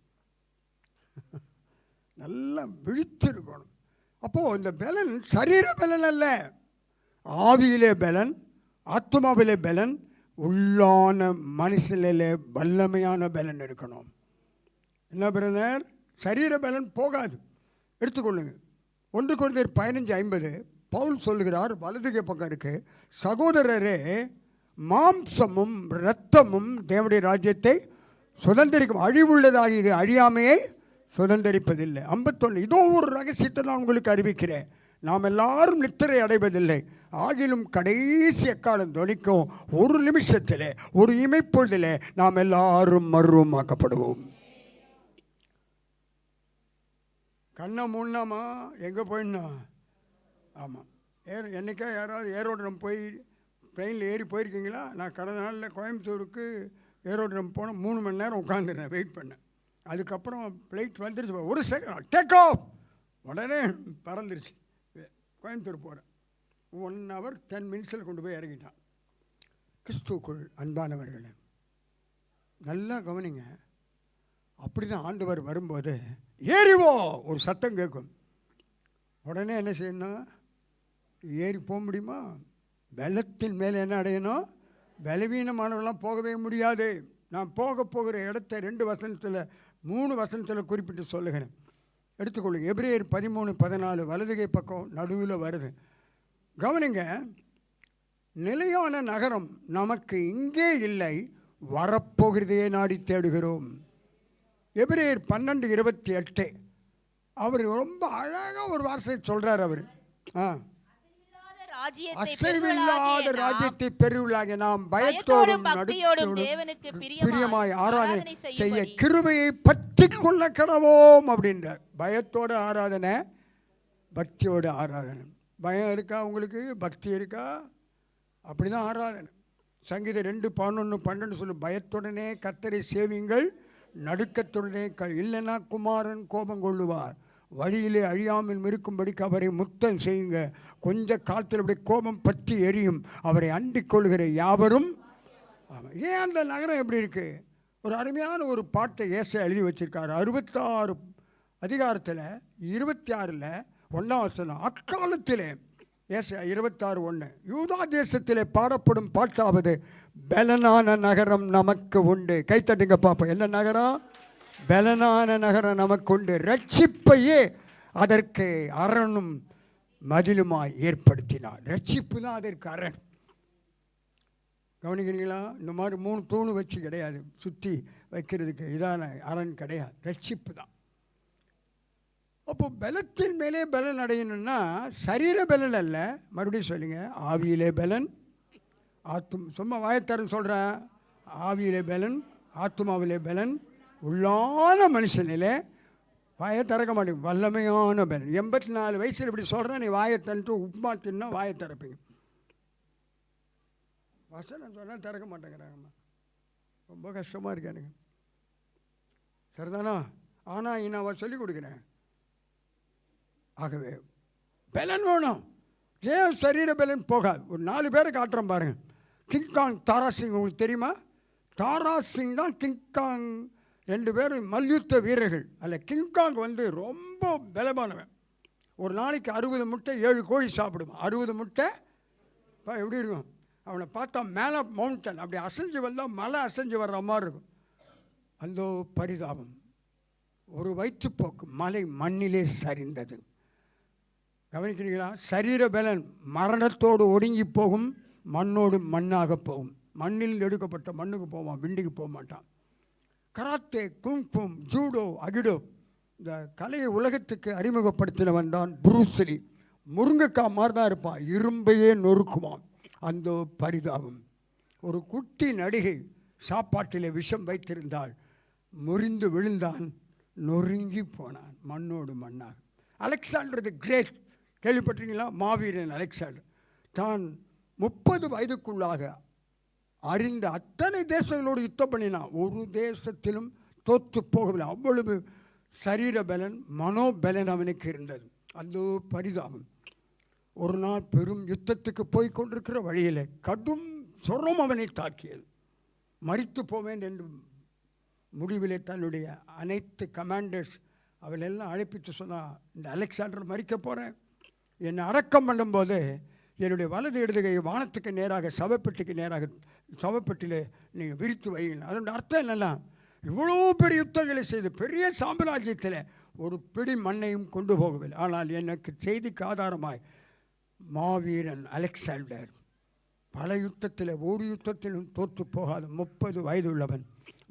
நல்லா விழித்திருக்கணும். அப்போது இந்த பலன் சரீர பலன் அல்ல, ஆவியிலே பலன், ஆத்மாவிலே பலன், உள்ளான மனுஷனிலே வல்லமையான பலன் இருக்கணும். என்ன பிரதர்? சரீர பலன் போகாது. எடுத்துக்கொள்ளுங்க. 1 கொரிந்தியர் 15:50 பவுல் சொல்லுகிறார், வலதுகை பக்கம் இருக்கு, சகோதரரே மாம்சமும் இரத்தமும் தேவனுடைய ராஜ்யத்தை சுதந்திரிக்கும், அழிவுள்ளதாக இது அழியாமையை சுதந்திரிப்பதில்லை. 51 இதோ ஒரு ரகசியத்தை நான் உங்களுக்கு அறிவிக்கிறேன், நாம் எல்லாரும் நித்திரை அடைவதில்லை, ஆகிலும் கடைசி எக்காலம் தொனிக்கும், ஒரு நிமிஷத்தில், ஒரு இமைப்பொழுதில் நாம் எல்லாரும் மறுரூபமாக்கப்படுவோம். கண்ணை மூணாமா எங்கே போயிடணும்? ஆமாம், என்றைக்கா யாராவது ஏரோட்ரம் போய் ட்ரெயினில் ஏறி போயிருக்கீங்களா? நான் கடந்த நாளில் கோயம்புத்தூருக்கு ஏரோட்ரம் போனேன். 3 மணி நேரம் உட்காந்துருந்தேன், வெயிட் பண்ணேன். அதுக்கப்புறம் ஃப்ளைட் வந்துருச்சு, 1 செகண்ட் டேக் ஆஃப், உடனே பறந்துருச்சு. கோயம்புத்தூர் போகிறேன், 1 hour 10 minutes கொண்டு போய் இறங்கிட்டான். கிறிஸ்துக்குள் அன்பானவர்களே, நல்லா கவனிங்க. அப்படி தான் ஆண்டவர் வரும்போது ஏறிவோ ஒரு சத்தம் கேட்கும். உடனே என்ன செய்யணும்? ஏறி போக முடியுமா? பலத்தின் மேலே என்ன அடையணும்? பலவீனமானவெல்லாம் போகவே முடியாது. நான் போகிற இடத்த 2 வசனத்தில் 3 வசனத்தில் குறிப்பிட்டு சொல்லுகிறேன். எடுத்துக்கொள்ளுங்க. எபிரேயர் 13:14 வலதுகை பக்கம் நடுவில் வருது. கவனிங்க. நிலையான நகரம் நமக்கு இங்கே இல்லை, வரப்போகிறதையே நாடி தேடுகிறோம். எபிரேயர் 12:28 அவர் ரொம்ப அழகாக ஒரு வார்த்தையை சொல்கிறார். அவர் அசைவில்லாத ராஜ்யத்தை பெறுவதாக நாம் பயத்தோடும் பிரியமாய் ஆராதனை செய்ய கிருபையை பற்றி கொள்ள கடவோம் அப்படின்றார். பயத்தோட ஆராதனை, பக்தியோட ஆராதனை. பயம் இருக்கா உங்களுக்கு? பக்தி இருக்கா? அப்படிதான் ஆராதனை. சங்கீதம் 2:11-12 சொல்லு, பயத்துடனே கர்த்தரை சேவியுங்கள், நடுக்கத்துடனே இல்லைன்னா குமாரன் கோபம் கொள்ளுவார். வழியிலே அழியாமல் இருக்கும்படிக்கு அவரை முத்தம் செய்யுங்க, கொஞ்ச காலத்தில் அப்படி கோபம் பற்றி எரியும், அவரை அண்டிக் கொள்கிற யாவரும். ஆமாம். அந்த நகரம் எப்படி இருக்குது? ஒரு அருமையான ஒரு பாட்டை ஏசையா எழுதி வச்சிருக்காரு. 66 அதிகாரத்தில் 26 1ஆம் வசனம், அக்காலத்திலே ஏசாயா 26:1, யூதா தேசத்திலே பாடப்படும் பாட்டாவது, பலனான நகரம் நமக்கு உண்டு. கைத்தட்டுங்க பார்ப்போம். என்ன நகரம்? பலனான நகரம் நமக்கு உண்டு, ரட்சிப்பையே அதற்கு அரணும் மதிலுமாய் ஏற்படுத்தினார். ரட்சிப்பு தான் அதற்கு அரண். கவனிக்கிறீங்களா? இந்த மாதிரி 3 தூணு வச்சு கிடையாது, சுற்றி வைக்கிறதுக்கு இதான அரண் கிடையாது, ரட்சிப்பு தான். அப்போ பலத்தின் மேலே பலன் அடையணும்னா சரீர பலன் அல்ல, மறுபடியும் சொல்லுங்க, ஆவியிலே பலன், சும்மா வாயத்தரன்னு சொல்கிறேன். ஆவியிலே பலன், ஆத்மாவிலே பலன், உள்ளான மனுஷனிலே வாயை திறக்க மாட்டேங்க, வல்லமையான பலன். 84 வயசில் இப்படி சொல்கிறேன், நீ வாயை தந்துட்டு உப்புமா தின்னா வாயை திறப்பீங்க. வசனம் சொன்னால் திறக்க மாட்டேங்கிறாங்கம்மா, ரொம்ப கஷ்டமாக இருக்கு எனக்கு. சரிதானா? ஆனால் நான் சொல்லிக் கொடுக்குறேன். ஆகவே பலன் வேணும். ஏன் சரீர பலன் போகாது? ஒரு 4 பேரை காட்டுறோம் பாருங்கள். கிங்காங் தாராசிங் உங்களுக்கு தெரியுமா? தாராசிங் தான் கிங்காங். 2 பேரும் மல்யுத்த வீரர்கள். அதில் கிங்காங் ரொம்ப பலமானவன். ஒரு நாளைக்கு 60 முட்டை 7 கோழி சாப்பிடுவான். 60 முட்டை எப்படி இருக்கும்? அவனை பார்த்தா மேலே மவுண்டன் அப்படி அசைஞ்சு வந்தால் மலை அசைஞ்சு வர்ற மாதிரி இருக்கும். அந்த பரிதாபம், ஒரு வயிற்றுப்போக்கு, மலை மண்ணிலே சரிந்தது. கவனிக்கிறீங்களா? சரீர பலன் மரணத்தோடு ஒடுங்கி போகும், மண்ணோடு மண்ணாக போகும். மண்ணில் எடுக்கப்பட்ட மண்ணுக்கு போவான், விண்டிக்கு போக மாட்டான். கராத்தே, குங்ஃபு, ஜூடோ, அகிடோ இந்த கலையை உலகத்துக்கு அறிமுகப்படுத்தினவன் தான் புரூஸ்லி. முருங்கைக்காய் மாதிரி தான் இருப்பான், இரும்பையே நொறுக்குவான். அந்த பரிதாபம். ஒரு குட்டி நடிகை சாப்பாட்டில் விஷம் வைத்திருந்தாள், முறிந்து விழுந்தான், நொறுங்கி போனான், மண்ணோடு மண்ணாக. அலெக்சாண்டர் தி கிரேட் கேள்விப்பட்டீங்களா? மாவீரன் அலெக்சாண்டர் தான் 30 வயதுக்குள்ளாக அறிந்த அத்தனை தேசங்களோடு யுத்தம் பண்ணினான், ஒரு தேசத்திலும் தோற்று போகவில்லை. அவ்வளவு சரீர பலன், மனோபலன் அவனுக்கு இருந்தது. அந்த பரிதாபம். ஒரு நாள் பெரும் யுத்தத்துக்கு போய் கொண்டிருக்கிற வழியில் கடும் சொரம் அவனை தாக்கியது. மரித்து போவேன் என்று முடிவிலே தன்னுடைய அனைத்து கமாண்டர்ஸ் அவளெல்லாம் அழைப்பித்து சொன்னால், இந்த அலெக்சாண்டர் மறிக்க போகிறேன், என்னை அடக்கம் பண்ணும்போது என்னுடைய வலது இடதுகை வானத்துக்கு நேராக சவப்பெட்டிக்கு நேராக சவப்பெட்டியில் நீங்கள் விரித்து வையுங்கள். அதோட அர்த்தம் என்னென்னா, இவ்வளோ பெரிய யுத்தங்களை செய்து பெரிய சாம்ராஜ்யத்தில் ஒரு பிடி மண்ணையும் கொண்டு போகவில்லை. ஆனால் எனக்கு செய்திக்கு ஆதாரமாய் மாவீரன் அலெக்சாண்டர் பல யுத்தத்தில் ஒரு யுத்தத்திலும் தோற்று போகாத 30 வயது உள்ளவன்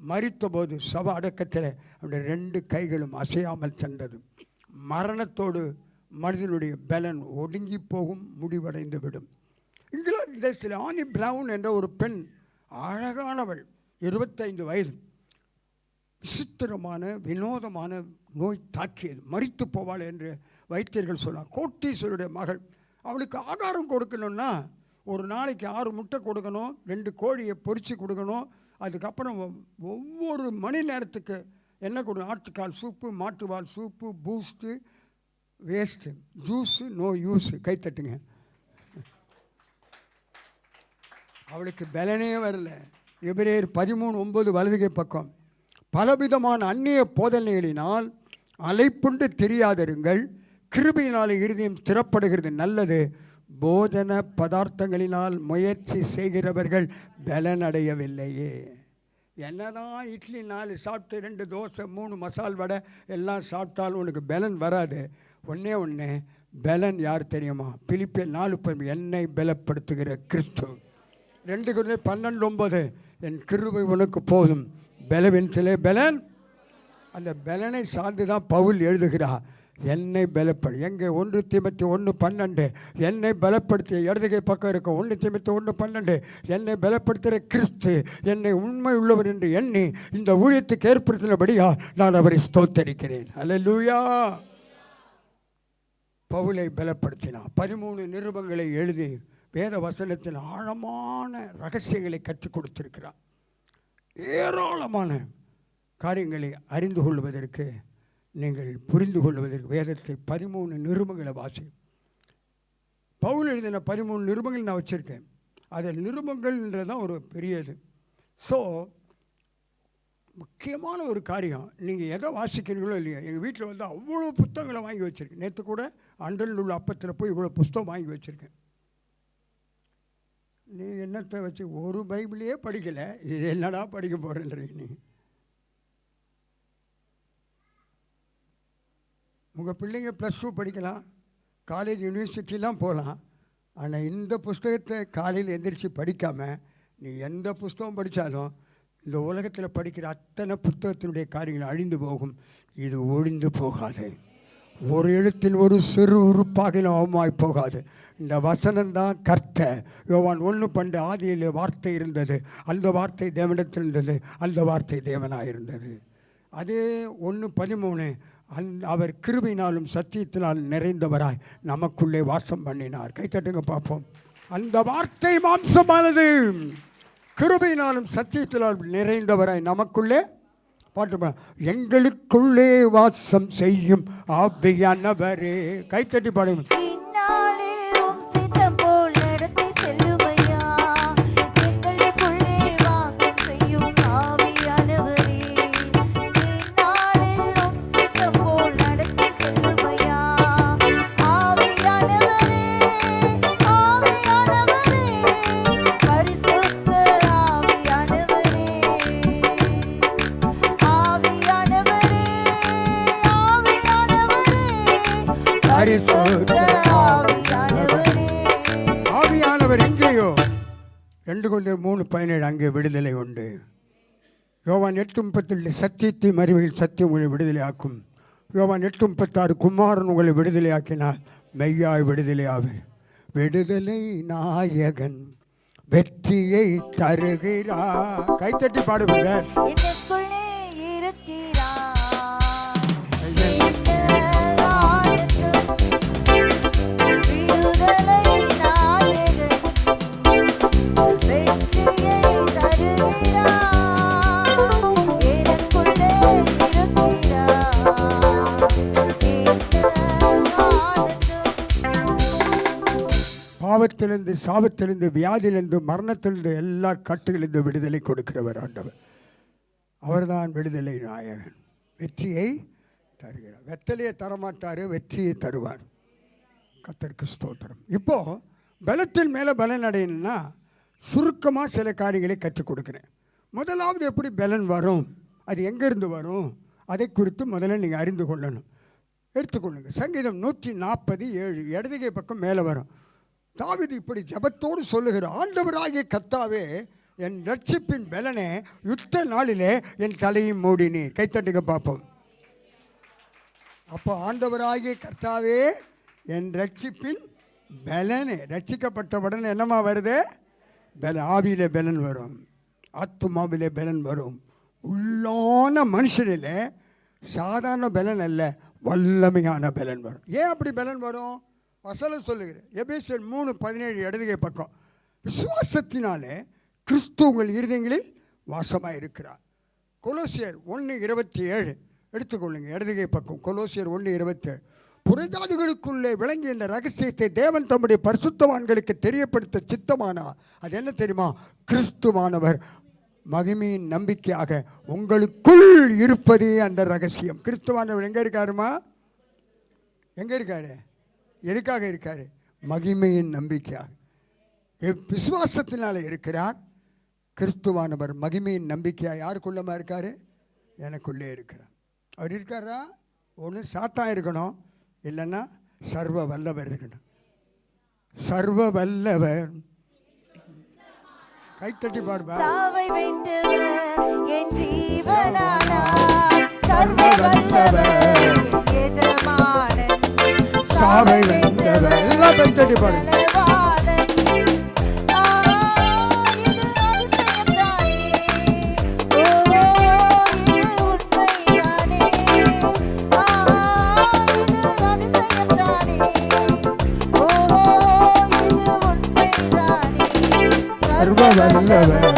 மரித்த போது சவ அடக்கத்தில் அவனுடைய 2 கைகளும் அசையாமல் சென்றது. மரணத்தோடு மனிதனுடைய பலன் ஒடுங்கி போகும், முடிவடைந்து விடும். இங்கிலாந்து தேசத்தில் ஆனி பிரவுன் என்ற ஒரு பெண், அழகானவள், 25 வயது, விசித்திரமான வினோதமான நோய் தாக்கியது. மரித்து போவாள் என்று வைத்தியர்கள் சொன்னார். கோட்டீஸ்வருடைய மகள். அவளுக்கு ஆகாரம் கொடுக்கணும்னா ஒரு நாளைக்கு 6 முட்டை கொடுக்கணும், 2 கோழியை பொரித்து கொடுக்கணும். அதுக்கப்புறம் ஒவ்வொரு மணி நேரத்துக்கு என்ன கொடுக்கணும்? ஆட்டுக்கால் சூப்பு, மாட்டுவால் soup, boost, waste, juice, no use. கைத்தட்டுங்க. அவளுக்கு பலனே வரல. எபிரேயர் 13:9 வலதுகை பக்கம், பலவிதமான அந்நிய போதனைகளினால் அலைப்புண்டு தெரியாதிருங்கள், கிருபையினால் இருதயம் திறப்படுகிறது நல்லது, போதன பதார்த்தங்களினால் முயற்சி செய்கிறவர்கள் பலனடையவில்லையே. என்னதான் இட்லி 4 சாப்பிட்டு 2 தோசை 3 மசால் வடை எல்லாம் சாப்பிட்டாலும் உனக்கு பலன் வராது. ஒன்று பலன் யார் தெரியுமா? பிலிப்பியர் 4:10, என்னை பலப்படுத்துகிற கிறிஸ்து. 2 Corinthians 12:9, என் கிருபை உனக்கு போதும், பலவீனத்திலே பலன். அந்த பலனை சார்ந்து தான் பவுல் எழுதுகிறார், என்னை பலப்படு. எங்கே? 1 தீமோத்தேயு 1:12, என்னை பலப்படுத்திய இடதுகை பக்கம் இருக்கும். 1 தீமோத்தேயு 1:12, என்னை பலப்படுத்துகிற கிறிஸ்து என்னை உண்மை உள்ளவர் என்று எண்ணி இந்த ஊழியத்துக்கு ஏற்படுத்தினபடியா நான் அவரை ஸ்தோத்தரிக்கிறேன். அல்லேலூயா. பவுலை பலப்படுத்தினார். 13 நிருபங்களை எழுதி வேத வசனத்தின் ஆழமான ரகசியங்களை கற்றுக் கொடுத்திருக்கிறார். ஏராளமான காரியங்களை அறிந்து கொள்வதற்கு, நீங்கள் புரிந்து கொள்வதற்கு வேதத்தை 13 நிருபங்களை வாசி. பவுல் எழுதின 13 நிருபங்கள் நான் வச்சுருக்கேன். அதில் நிருபங்கள்ன்றதான் ஒரு பெரியது. ஸோ முக்கியமான ஒரு காரியம், நீங்கள் எதை வாசிக்கிறீங்களோ இல்லையா, எங்கள் வீட்டில் வந்து அவ்வளோ புத்தகங்களை வாங்கி வச்சுருக்கேன். நேற்று கூட அண்டலில் உள்ள அப்பத்தில் போய் இவ்வளோ புஸ்தகம் வாங்கி வச்சுருக்கேன். நீ என்னத்தை வச்சு ஒரு பைபிளையே படிக்கலை, இது என்னடா படிக்க போகிறேன்றீங்க. நீ உங்கள் பிள்ளைங்க +2 படிக்கலாம், காலேஜ் யூனிவர்சிட்டிலாம் போகலாம். ஆனால் இந்த புஸ்தகத்தை காலையில் எந்திரிச்சு படிக்காமல் நீ எந்த புஸ்தகம் படித்தாலும் இந்த உலகத்தில் படிக்கிற அத்தனை புத்தகத்தினுடைய காரியங்கள் அழிந்து போகும். இது ஒழிந்து போகாது. ஒரு எழுத்தில் ஒரு சிறு உறுப்பாகிலும் அவமாய் போகாது. இந்த வசனம்தான் கர்த்தர். யோவான் 1:12 ஆதியில் வார்த்தை இருந்தது, அந்த வார்த்தை தேவனிடத்தில் இருந்தது, அந்த வார்த்தை தேவனாக இருந்தது. அதே 1:13 அவர் கிருபையினாலும் சத்தியத்தினால் நிறைந்தவராய் நமக்குள்ளே வாசம் பண்ணினார். கைத்தட்டுங்க பார்ப்போம். அந்த வார்த்தை மாம்சமானது, கிருபையினாலும் சத்தியத்தினால் நிறைந்தவராய் நமக்குள்ளே பாட்டு எங்களுக்குள்ளே வாசம் செய்யும் ஆவியானவரே. கைத்தட்டி பாடுங்க. ஆவியானவர் எங்கேயோ 2 Corinthians 3:17 அங்கே விடுதலை உண்டு. யோவான் 8:37 சத்தியத்தை மறிவையில் சத்தியம் உங்களை விடுதலை ஆக்கும். யோவான் 8:36 குமாரன் உங்களை விடுதலை ஆக்கினார், மெய்யாய் விடுதலை ஆவர். விடுதலை நாயகன் வெற்றியை தருகிறார். கைத்தட்டி பாடுகிறார். பாவத்திலிருந்து, சாபத்திலிருந்து, வியாதியிலிருந்து, மரணத்திலிருந்து, எல்லா கட்டுகளிலிருந்து விடுதலை கொடுக்கிறவர் ஆண்டவர். அவர்தான் விடுதலை நாயகன். வெற்றியை தருகிறார். வெத்தலையை தரமாட்டார், வெற்றியை தருவார். கர்த்தருக்கு ஸ்தோத்திரம். இப்போது பலத்தின் மேலே பலன் அடையணும்னா சுருக்கமாக சில காரியங்களை கற்றுக் கொடுக்குறேன். முதலாவது எப்படி பலன் வரும், அது எங்கேருந்து வரும், அதை குறித்து முதல்ல நீங்கள் அறிந்து கொள்ளணும். எடுத்துக்கொள்ளுங்கள். சங்கீதம் 147 இடதுகை பக்கம் மேலே வரும். தாவீது இப்படி ஜெபத்தோடு சொல்லுகிற, ஆண்டவராகிய கர்த்தாவே என் ரட்சிப்பின் பலனே, யுத்த நாளிலே என் தலையை மூடினீர். கைத்தட்டுங்க பார்ப்போம். அப்போ ஆண்டவராகிய கர்த்தாவே என் ரட்சிப்பின் பலனே, ரட்சிக்கப்பட்ட உடனே என்னமா வருது? பலன். ஆவியிலே பலன் வரும், ஆத்துமாவிலே பலன் வரும். உள்ளான மனுஷனில் சாதாரண பலன் அல்ல, வல்லமையான பலன் வரும். ஏன் அப்படி பலன் வரும்? வசனம் சொல்லுகிறேன். எபேசியர் 3:17 இடதுகை பக்கம். விசுவாசத்தினாலே கிறிஸ்து உங்கள் இருதயங்களில் வாசமாக இருக்கிறார். கொலோசியர் 1:27 எடுத்துக்கொள்ளுங்க. இடதுகை பக்கம் கொலோசியர் 1:27. புறஜாதிகளுக்குள்ளே விளங்கிய இந்த ரகசியத்தை தேவன் தம்முடைய பரிசுத்தவான்களுக்கு தெரியப்படுத்த சித்தமானார். அது என்ன தெரியுமா? கிறிஸ்துவானவர் மகிமையின் நம்பிக்கையாக உங்களுக்குள் இருப்பதே அந்த ரகசியம். கிறிஸ்துவானவர் எங்கே இருக்காருமா? எங்கே இருக்காரு? எதுக்காக இருக்காரு? மகிமையின் நம்பிக்கையாக. விசுவாசத்தினால இருக்கிறார். கிறிஸ்துவானவர் மகிமையின் நம்பிக்கையாக யாருக்குள்ளமா இருக்காரு? எனக்குள்ளே இருக்கிறார். அவர் இருக்காரா? ஒன்று சாத்தான் இருக்கணும், இல்லைன்னா சர்வ வல்லவர் இருக்கணும். சர்வ வல்லவர். கைத்தட்டி பாடுவா. சாவை வென்றவர் என் ஜீவனானார், சர்வ வல்லவர் எஜமானன். சாவை வென்றவர். எல்லாம் கைத்தட்டி பாடுங்க. சர்வ வல்லவர்.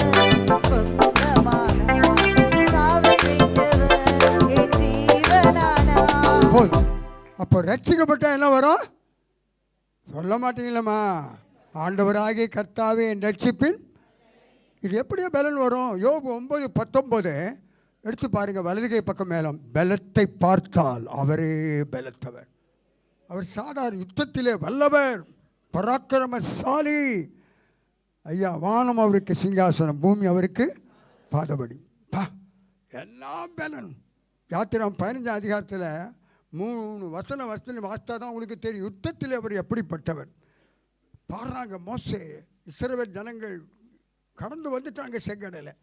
அப்போ ரட்சிக்கப்பட்டா என்ன வரும்? சொல்ல மாட்டீங்களம்மா? ஆண்டவராகிய கர்த்தாவே என் ரட்சிப்பின். இது எப்படியோ பலன் வரும்? யோபு 9:19 எடுத்து பாருங்க, வலதுகை பக்கம் மேலும். பலத்தை பார்த்தால் அவரே பலத்தவர். அவர் சாதாரண யுத்தத்திலே வல்லவர், பராக்கிரமசாலி. ஐயா, வானம் அவருக்கு சிங்காசனம், பூமி அவருக்கு பாதபடி. எல்லாம் பலன். யாத்திராம் 15 அதிகாரத்தில் 3 வசனத்தில் வாசித்தா தான் உங்களுக்கு தெரியும் யுத்தத்தில் அவர் எப்படிப்பட்டவர். பாடுறாங்க, மோசே இஸ்ரவேல் ஜனங்கள் கடந்து வந்துட்டாங்க செங்கடலை,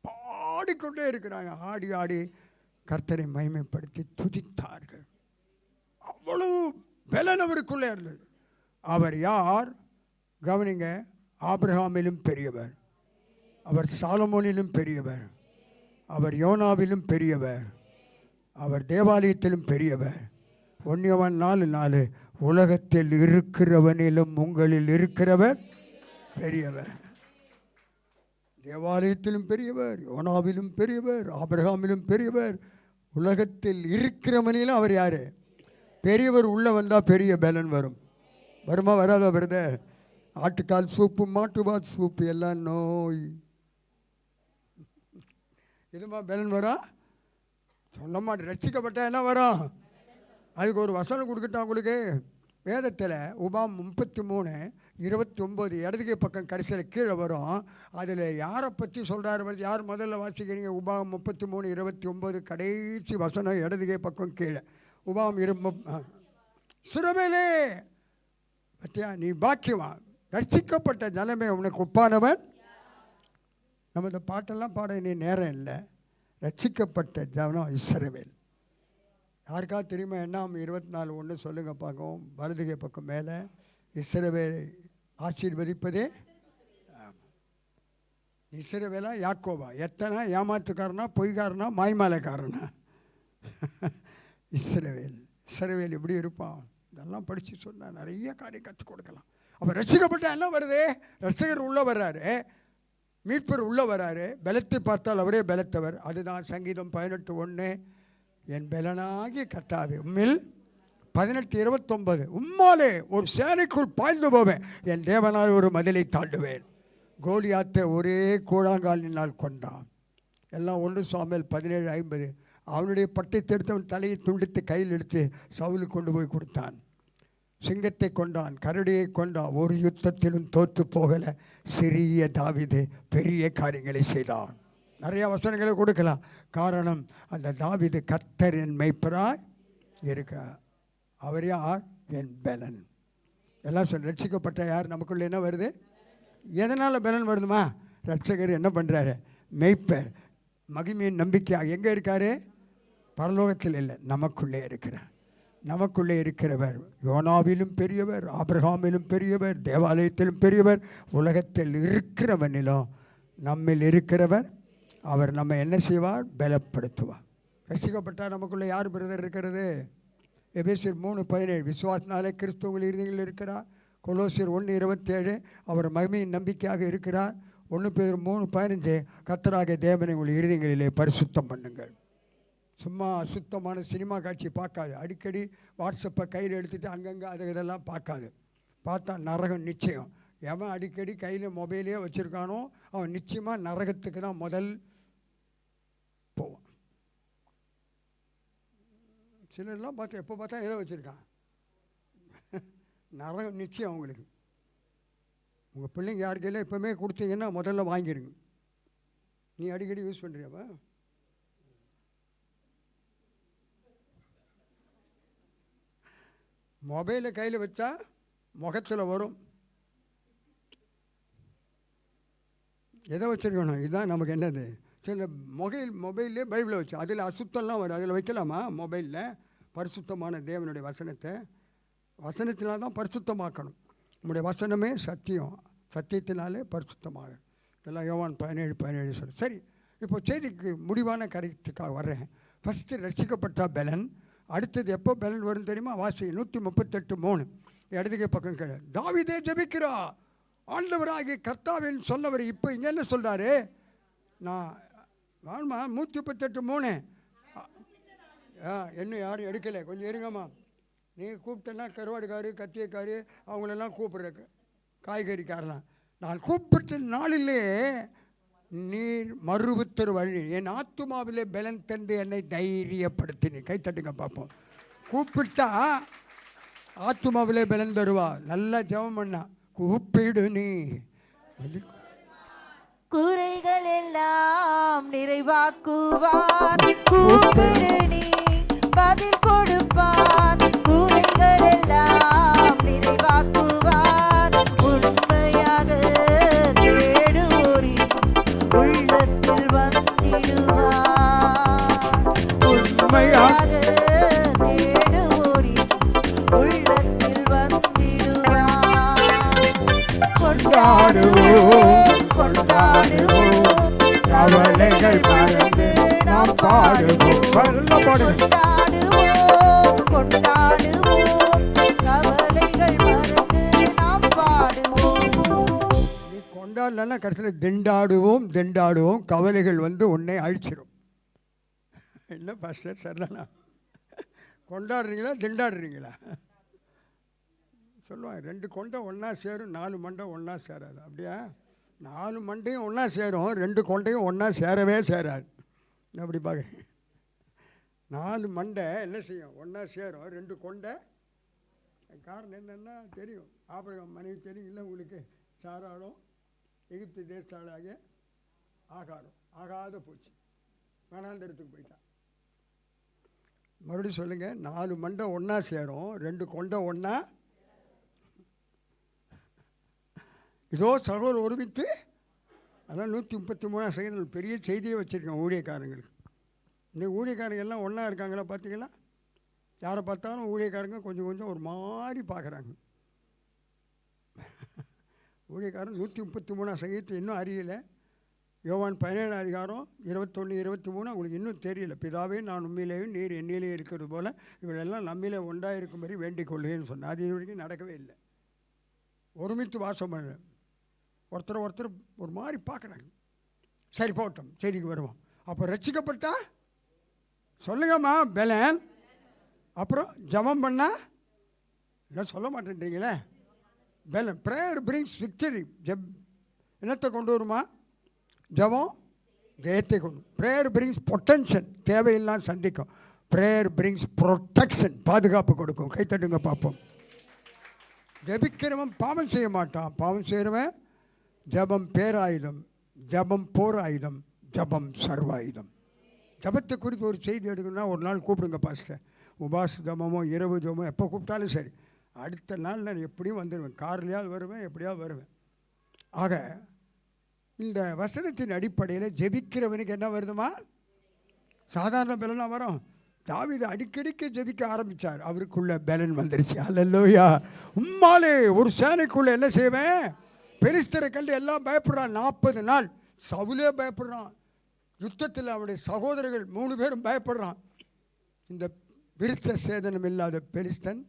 பாடிக்கொண்டே இருக்கிறாங்க. ஆடி ஆடி கர்த்தரை மகிமைப்படுத்தி துதித்தார்கள். அவ்வளவு பலன் அவருக்குள்ளே இருந்தது. அவர் யார் கவனிங்க, ஆபிரகாமிலும் பெரியவர், அவர் சாலமோனிலும் பெரியவர், அவர் யோனாவிலும் பெரியவர், அவர் தேவாலயத்திலும் பெரியவர். 1 யோவான் 4:4 உலகத்தில் இருக்கிறவனிலும் உங்களில் இருக்கிறவர் பெரியவர். தேவாலயத்திலும் பெரியவர், யோனாவிலும் பெரியவர், ஆபிரகாமிலும் பெரியவர், உலகத்தில் இருக்கிறவனிலும் அவர் யாரு? பெரியவர். உள்ளே வந்தால் பெரிய பலன் வரும். வருமா வராதா பிரதர்? ஆட்டுக்கால் சூப்பு, மாட்டுவால் சூப்பு எல்லாம் நோய். இதுமா பலன் வரும்? சொல்ல மாட்டேன். ரட்சிக்கப்பட்ட என்ன வரும்? அதுக்கு ஒரு வசனம் கொடுக்கட்டா உங்களுக்கு. வேதத்தில் உபாம் 33:29 இடதுகை பக்கம் கடைசியில் கீழே வரும். அதில் யாரை பற்றி சொல்கிறாரு? யார் முதல்ல வாசிக்கிறீங்க? உபாம் 33:29 கடைசி வசனம், இடதுகை பக்கம் கீழே. உபாம் சிறுமையிலே பத்தியா, நீ பாக்கியவான், ரட்சிக்கப்பட்ட ஜனமே உனக்கு ஒப்பானவன். நம்ம இந்த பாட்டெல்லாம் பாட நீ நேரம் இல்லை. ரட்சிக்கப்பட்ட ஜனம் இஸ்ரவேல். யாருக்கா தெரியுமா? என்னாம் 24:1 சொல்லுங்க பார்க்கவும். வலதுகை பக்கம் மேலே. இஸ்ரவேலை ஆசீர்வதிப்பதே. இஸ்ரவேலா யாக்கோபா? எத்தனை ஏமாத்துக்காரனா, பொய்காரனா, மாய்மாலைக்காரனா? இஸ்ரவேல். இஸ்ரவேல் எப்படி இருப்பான்? இதெல்லாம் படித்து சொன்னால் நிறைய காரியம் கற்றுக் கொடுக்கலாம். அப்போ ரட்சிக்கப்பட்ட என்ன வருது? ரட்சகர் உள்ளே வர்றாரு, மீட்பர் உள்ளே வராரு. பலத்தை பார்த்தால் அவரே பலத்தவர். அதுதான் சங்கீதம் 18:1 என் பலனாகிய கர்த்தாவே உம்மில். 18:29 உம்மாலே ஒரு சேனைக்குள் பாய்ந்து போவேன், என் தேவனால் ஒரு மதிலை தாண்டுவேன். கோலியாத்தை ஒரே கூழாங்காலினால் கொண்டான். எல்லாம் 1 சாமுவேல் 17:50 அவனுடைய பட்டை எடுத்தவன் தலையை துண்டித்து கையில் எடுத்து சவுலுக்கு கொண்டு போய் கொடுத்தான். சிங்கத்தை கொண்டான், கரடியை கொண்டான், ஒரு யுத்தத்திலும் தோற்று போகலை. சிறிய தாவீது பெரிய காரியங்களை செய்தான். நிறைய வசனங்களை கொடுக்கலாம். காரணம், அந்த தாவீது கர்த்தரின் மெய்ப்பராய் இருக்க. அவர் யார்? என் பலன். எல்லாம் சொல்ல. ரட்சிக்கப்பட்ட யார்? நமக்குள்ளே என்ன வருது? எதனால் பலன் வருதுமா? ரட்சகர் என்ன பண்ணுறாரு? மெய்ப்பர். மகிமையின் நம்பிக்கையாக எங்கே இருக்காரு? பரலோகத்தில் இல்லை, நமக்குள்ளே இருக்கிறார். நமக்குள்ளே இருக்கிறவர் யோனாவிலும் பெரியவர், ஆபிரகாமிலும் பெரியவர், தேவாலயத்திலும் பெரியவர், உலகத்தில் இருக்கிறவனிலும் நம்மில் இருக்கிறவர். அவர் நம்ம என்ன செய்வார்? பலப்படுத்துவார். ரசிக்கப்பட்டால் நமக்குள்ளே யார் பிரதர் இருக்கிறது? எபேசியர் 3:17 விசுவாசனாலே கிறிஸ்து உங்கள் இருதயங்களில் இருக்கிறார். கொலோசியர் 1:27 அவர் மகிமையின் நம்பிக்கையாக இருக்கிறார். 1 பேதுரு 3:15 கர்த்தராகிய தேவனை உங்கள் இருதயங்களிலே பரிசுத்தம் பண்ணுங்கள். சும்மா அசுத்தமான சினிமா காட்சி பார்க்காது. அடிக்கடி வாட்ஸ்அப்பை கையில் எடுத்துகிட்டு அங்கங்கே அது இதெல்லாம் பார்க்காது. பார்த்தா நரகம் நிச்சயம். எவன் அடிக்கடி கையில் மொபைலே வச்சுருக்கானோ அவன் நிச்சயமாக நரகத்துக்கு தான் முதல் போவான். சிலர்லாம் பார்த்தா எப்போ பார்த்தா ஏதோ வச்சுருக்கான். நரகம் நிச்சயம் அவங்களுக்கு. உங்கள் பிள்ளைங்க யார் கையில் எப்போவுமே கொடுத்தீங்கன்னா முதல்ல வாங்கிடுங்க. நீ அடிக்கடி யூஸ் பண்ணுறியாப்பா? மொபைலை கையில் வச்சா முகத்தில் வரும். எதை வச்சுருக்கணும்? இதுதான் நமக்கு என்னது? சில மொபைல்லே பைபிளை வச்சு அதில் அசுத்தம்லாம் வரும். அதில் வைக்கலாமா? மொபைலில் பரிசுத்தமான தேவனுடைய வசனத்தினால் தான் பரிசுத்தமாக்கணும். நம்முடைய வசனமே சத்தியம், சத்தியத்தினாலே பரிசுத்தமாக. இதெல்லாம் யோவான் 17:17 சொல்லு. சரி, இப்போ செய்திக்கு முடிவான கருத்துக்காக வர்றேன். ஃபஸ்ட்டு ரட்சிக்கப்பட்ட பலன். அடுத்தது எப்போ பலன் வரும் தெரியுமா? வாசி 138:3 இடதுகை பக்கம் கீழே. தாவீதே ஜெபிக்கிறா, ஆண்டவராகிய கர்த்தாவின் சொன்னவர். இப்போ இங்கே என்ன சொல்கிறாரு? நான் வாமா 138:3 என்ன யாரும் எடுக்கலை. கொஞ்சம் இருங்கம்மா. நீங்கள் கூப்பிட்டேன்னா கருவாடுக்காரு, கத்தியக்காரு அவங்களெல்லாம் கூப்பிட்ற காய்கறிக்காரெலாம். நான் கூப்பிட்ட நாளிலே நீர் மறுபுத்தருவழி என் ஆத்துமாவிலே பலன் தந்து என்னை தைரியப்படுத்தினீர். கை தட்டுங்க பார்ப்போம். கூப்பிட்டா ஆத்துமாவிலே பலன் தருவா. நல்லா ஜெபம் பண்ணா கூப்பிடு நீ. குறைகள் எல்லாம் நிறைவாக்குவார். கூப்பிடு நீ பதில் கொடுப்பார். குறைகள் எல்லாம் நிறைவாக்குவார். உண்மையாக தேடுவோரின் உள்ளத்தில் வந்திடுவார். உண்மையாக தேடுவோரின் உள்ளத்தில் வந்திடுவார். கொண்டாடுவோம் கொண்டாடுவோம் கவலைகள் மறந்து நாம் பாடுவோம். கொண்டாடுவோம் கொண்டாடுவோம் கவலைகள் மறந்து நாம் பாடுவோம். நீ கொண்டாடலன்னா கடைசியில் திண்டாடுவோம் திண்டாடுவோம் கவலைகள் வந்து உன்னை அழிச்சிடும். இல்லை பாஸ்டர் சரிதானா? கொண்டாடுறீங்களா திண்டாடுறீங்களா? சொல்லுவாங்க 2 கொண்டை ஒன்றா சேரும் 4 மண்டை ஒன்றா சேராது. அப்படியா? 4 மண்டையும் ஒன்றா சேரும், 2 கொண்டையும் ஒன்றா சேரவே சேராது. அப்படி பார்க்க 4 மண்டை என்ன செய்யும்? ஒன்றா சேரும், 2 கொண்டை. காரணம் என்னென்னா தெரியும். ஆபிரகாம் மனைவி தெரியும் இல்லை உங்களுக்கு? சாராளும் எகிப்து தேசத்தாளாக ஆகாத போச்சு, வனாந்தரத்துக்கு போயிட்டான். மறுபடியும் சொல்லுங்கள், 4 மண்டை ஒன்றா சேரும், 2 கொண்டை ஒன்றா. இதோ சகோதரர் ஒருமித்து. அதான் 133 சங்கீதம் பெரிய செய்தியை வச்சுருக்கேன் ஊழியக்காரங்களுக்கு. இன்னைக்கு ஊழியக்காரங்க எல்லாம் ஒன்றா இருக்காங்களா பார்த்தீங்களா? யாரை பார்த்தாலும் ஊழியக்காரங்க கொஞ்சம் ஒரு மாதிரி பார்க்குறாங்க. ஊழியக்காரன் 133 சங்கீதத்தை இன்னும் அறியலை. யோவான் 17 அதிகாரம் 21, 23 உங்களுக்கு இன்னும் தெரியல. பிதாவே நான் உண்மையிலேயும் நீர் என்னிலே இருக்கிறது போல் இவளெல்லாம் நம்மிலே ஒன்றாக இருக்கும்படி வேண்டிக் கொள்ளுன்னு சொன்னேன். அது இது வரைக்கும் நடக்கவே இல்லை. ஒருமித்து வாசம் பண்ண ஒருத்தர் ஒரு மாதிரி பார்க்குறாங்க. சரி போட்டோம், செய்திக்கு வருவோம். அப்போ ரட்சிக்கப்பட்டா சொல்லுங்கம்மா பலன். அப்புறம் ஜபம் பண்ணால் இல்லை சொல்ல மாட்டேன்றீங்களே. பலன் ப்ரேயர் பிரிங்ஸ் விக்டரி. என்னத்தை கொண்டு வருமா? ஜபம் ஜெயத்தை கொண்டு. ப்ரேயர் பிரிங்ஸ் பொட்டன்ஷன், தேவையெல்லாம் சந்திக்கும். ப்ரேயர் பிரிங்ஸ் ப்ரொடெக்ஷன், பாதுகாப்பு கொடுக்கும். கைத்தட்டுங்க பார்ப்போம். ஜபிக்கிறவன் பாவம் செய்ய மாட்டான். பாவம் செய்கிறவன் ஜபம் பேராயுதம், ஜபம் போர் ஆயுதம், ஜபம் சர்வாயுதம். ஜபத்தை குறித்து ஒரு செய்தி எடுக்கணும்னா ஒரு நாள் கூப்பிடுங்க பாஸ்டர். உபாச ஜபமோ இரவு ஜபமோ எப்போ கூப்பிட்டாலும் சரி, அடுத்த நாள் நான் எப்படியும் வந்துடுவேன். கார்லையாவது வருவேன், எப்படியாவது வருவேன். ஆக இந்த வசனத்தின் அடிப்படையில் ஜெபிக்கிறவனுக்கு என்ன வருதுமா? சாதாரண பலனாக வரும். தாவீது அடிக்கடிக்கு ஜெபிக்க ஆரம்பித்தார், அவருக்குள்ள பலன் வந்துருச்சு. அல்லேலூயா. உம்மாலே ஒரு சேனைக்குள்ளே என்ன செய்வேன்? பெலிஸ்தரை கண்டு எல்லாம் பயப்படுறான். 40 நாள் சவுலே பயப்படுறான். யுத்தத்தில் அவனுடைய சகோதரர்கள் 3 பேரும் பயப்படுறான். இந்த விருத்த சேதனம் இல்லாத பெலிஸ்தன்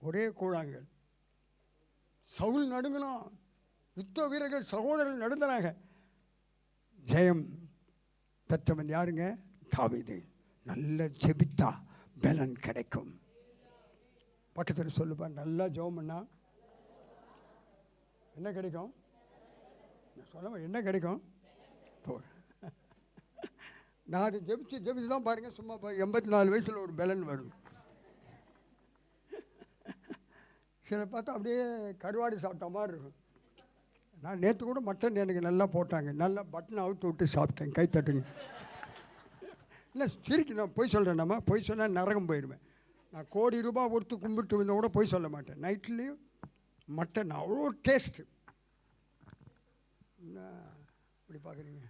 ஒரே கூழாங்கல். சவுல் நடுங்கினான், யுத்த வீரர்கள் சகோதரர்கள் நடுங்கினாங்க. ஜெயம் பெற்றவன் யாருங்க? தாவீது. நல்ல ஜெபித்தா பலன் கிடைக்கும். பக்கத்தில் சொல்லுப்பா, நல்லா ஜெபம் பண்ணா என்ன கிடைக்கும்? சொல்ல என்ன கிடைக்கும்? நான் அதை ஜெபிச்சு தான் பாருங்கள். சும்மா 84 வயசில் ஒரு பலன் வரும். சில பார்த்தா அப்படியே கருவாடு சாப்பிட்ட மாதிரி இருக்கும். நான் நேற்று கூட மட்டன் எனக்கு நல்லா போட்டாங்க, நல்லா பட்டன் அவுத்து விட்டு சாப்பிட்டேன். கை தட்டுங்க. இல்லை சிரிக்கு, நான் பொய் சொல்கிறேன்னாம்மா, பொய் சொன்னால் நரகம் போயிடுவேன். நான் ₹1 கோடி கொடுத்து கும்பிட்டு வந்தால் கூட பொய் சொல்ல மாட்டேன். நைட்லேயும் மட்டன் அவ்வளோ டேஸ்ட்டு. என்ன இப்படி பார்க்குறீங்க?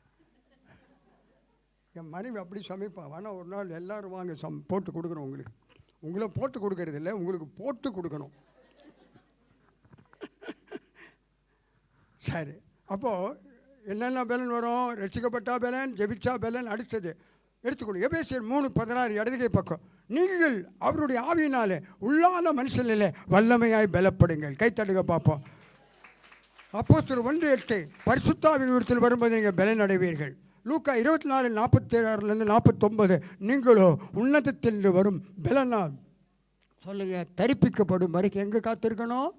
என் மனைவி அப்படி சமைப்பான். ஆனால் ஒரு நாள் எல்லோரும் வாங்க போட்டு கொடுக்குறோம் உங்களுக்கு. உங்களை போட்டு கொடுக்கறது இல்லை, உங்களுக்கு போட்டு கொடுக்கணும். சரி, அப்போது என்னென்ன பலன் வரும்? ரட்சிக்கப்பட்டா பலன், ஜெபிச்சா பலன். அடுத்தது எடுத்துக்கொள்ளும். எபேசியர் 3:16 இடதுகை பக்கம். நீங்கள் அவருடைய ஆவியினாலே உள்ளான மனுஷனிலே வல்லமையாய் பலப்படுங்கள். கைத்தடுங்க பார்ப்போம். அப்போஸ்தலர் 1:8 பரிசுத்தாவியில் வரும்போது நீங்கள் பலன் அடைவீர்கள். லூக்கா 24:47-49 நீங்களோ உன்னதத்தில் வரும் பலனால் சொல்லுங்க தரிப்பிக்கப்படும் வரைக்கும் எங்கே காத்திருக்கணும்?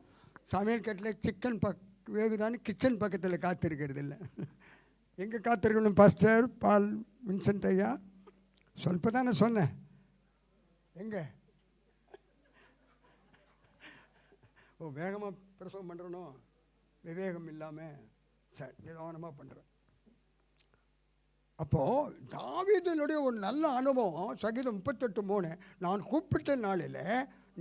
சமையல் கட்டில் சிக்கன் வேகுதான்னு கிச்சன் பக்கத்தில் காத்திருக்கிறது இல்லை. எங்கே காத்திருக்கணும் பாஸ்டர் பால் வின்சென்ட் ஐயா? சொல்ப தானே சொன்னேன். எங்கே? ஓ, வேகமாக பிரசவம் பண்ணுறனோ, விவேகம் இல்லாமல் சரி நிதானமாக பண்ணுறேன். அப்போது தாவீதினுடைய ஒரு நல்ல அனுபவம் சங்கீதம் 38:3, நான் கூப்பிட்ட நாளில்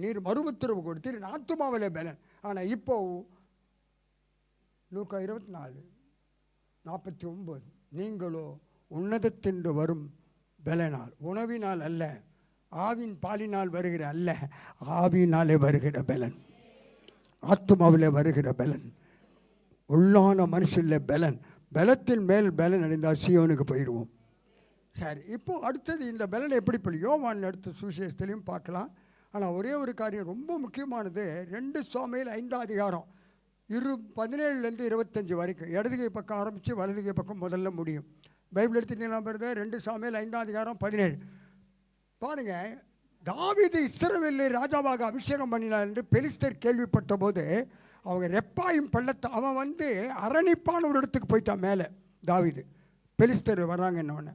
நீர் மறுபுத்திரவு கொடுத்து என் ஆத்துமாவிலே பலன். ஆனால் இப்போ லூக்கா 24:49, நீங்களோ உன்னதத்தின்று வரும் பலனால், உணவினால் அல்ல, ஆவின் பாலினால் வருகிற அல்ல, ஆவினாலே வருகிற பலன், ஆத்துமாவிலே வருகிற பலன், உள்ளான மனுஷனில் பலன், பலத்தின் மேல் பலன் அடைந்தால் சீயோனுக்கு போயிடுவோம். சரி, இப்போது அடுத்தது இந்த பலன் எப்படி யோவான் அடுத்த சுவிசேஷத்துலையும் பார்க்கலாம். ஆனால் ஒரே ஒரு காரியம் ரொம்ப முக்கியமானது, 2 சாமுவேல் 5ஆம் அதிகாரம் 17 25 வரைக்கும், இடதுகை பக்கம் ஆரம்பித்து வலதுகை பக்கம் முதல்ல முடியும். பைபிள் எடுத்துட்டீங்கன்னா பாருங்க, 2 சாமுவேல் 5ஆம் அதிகாரம் 17 பாருங்கள். தாவீது இஸ்ரவேலில் ராஜாவாக அபிஷேகம் பண்ணினார் என்று பெலிஸ்தர் கேள்விப்பட்ட போது அவங்க ரெப்பாயும் பள்ளத்தை, அவன் அரணிப்பான ஒரு இடத்துக்கு போயிட்டான் மேலே. தாவீது பெலிஸ்தர் வர்றாங்க என்னொன்று.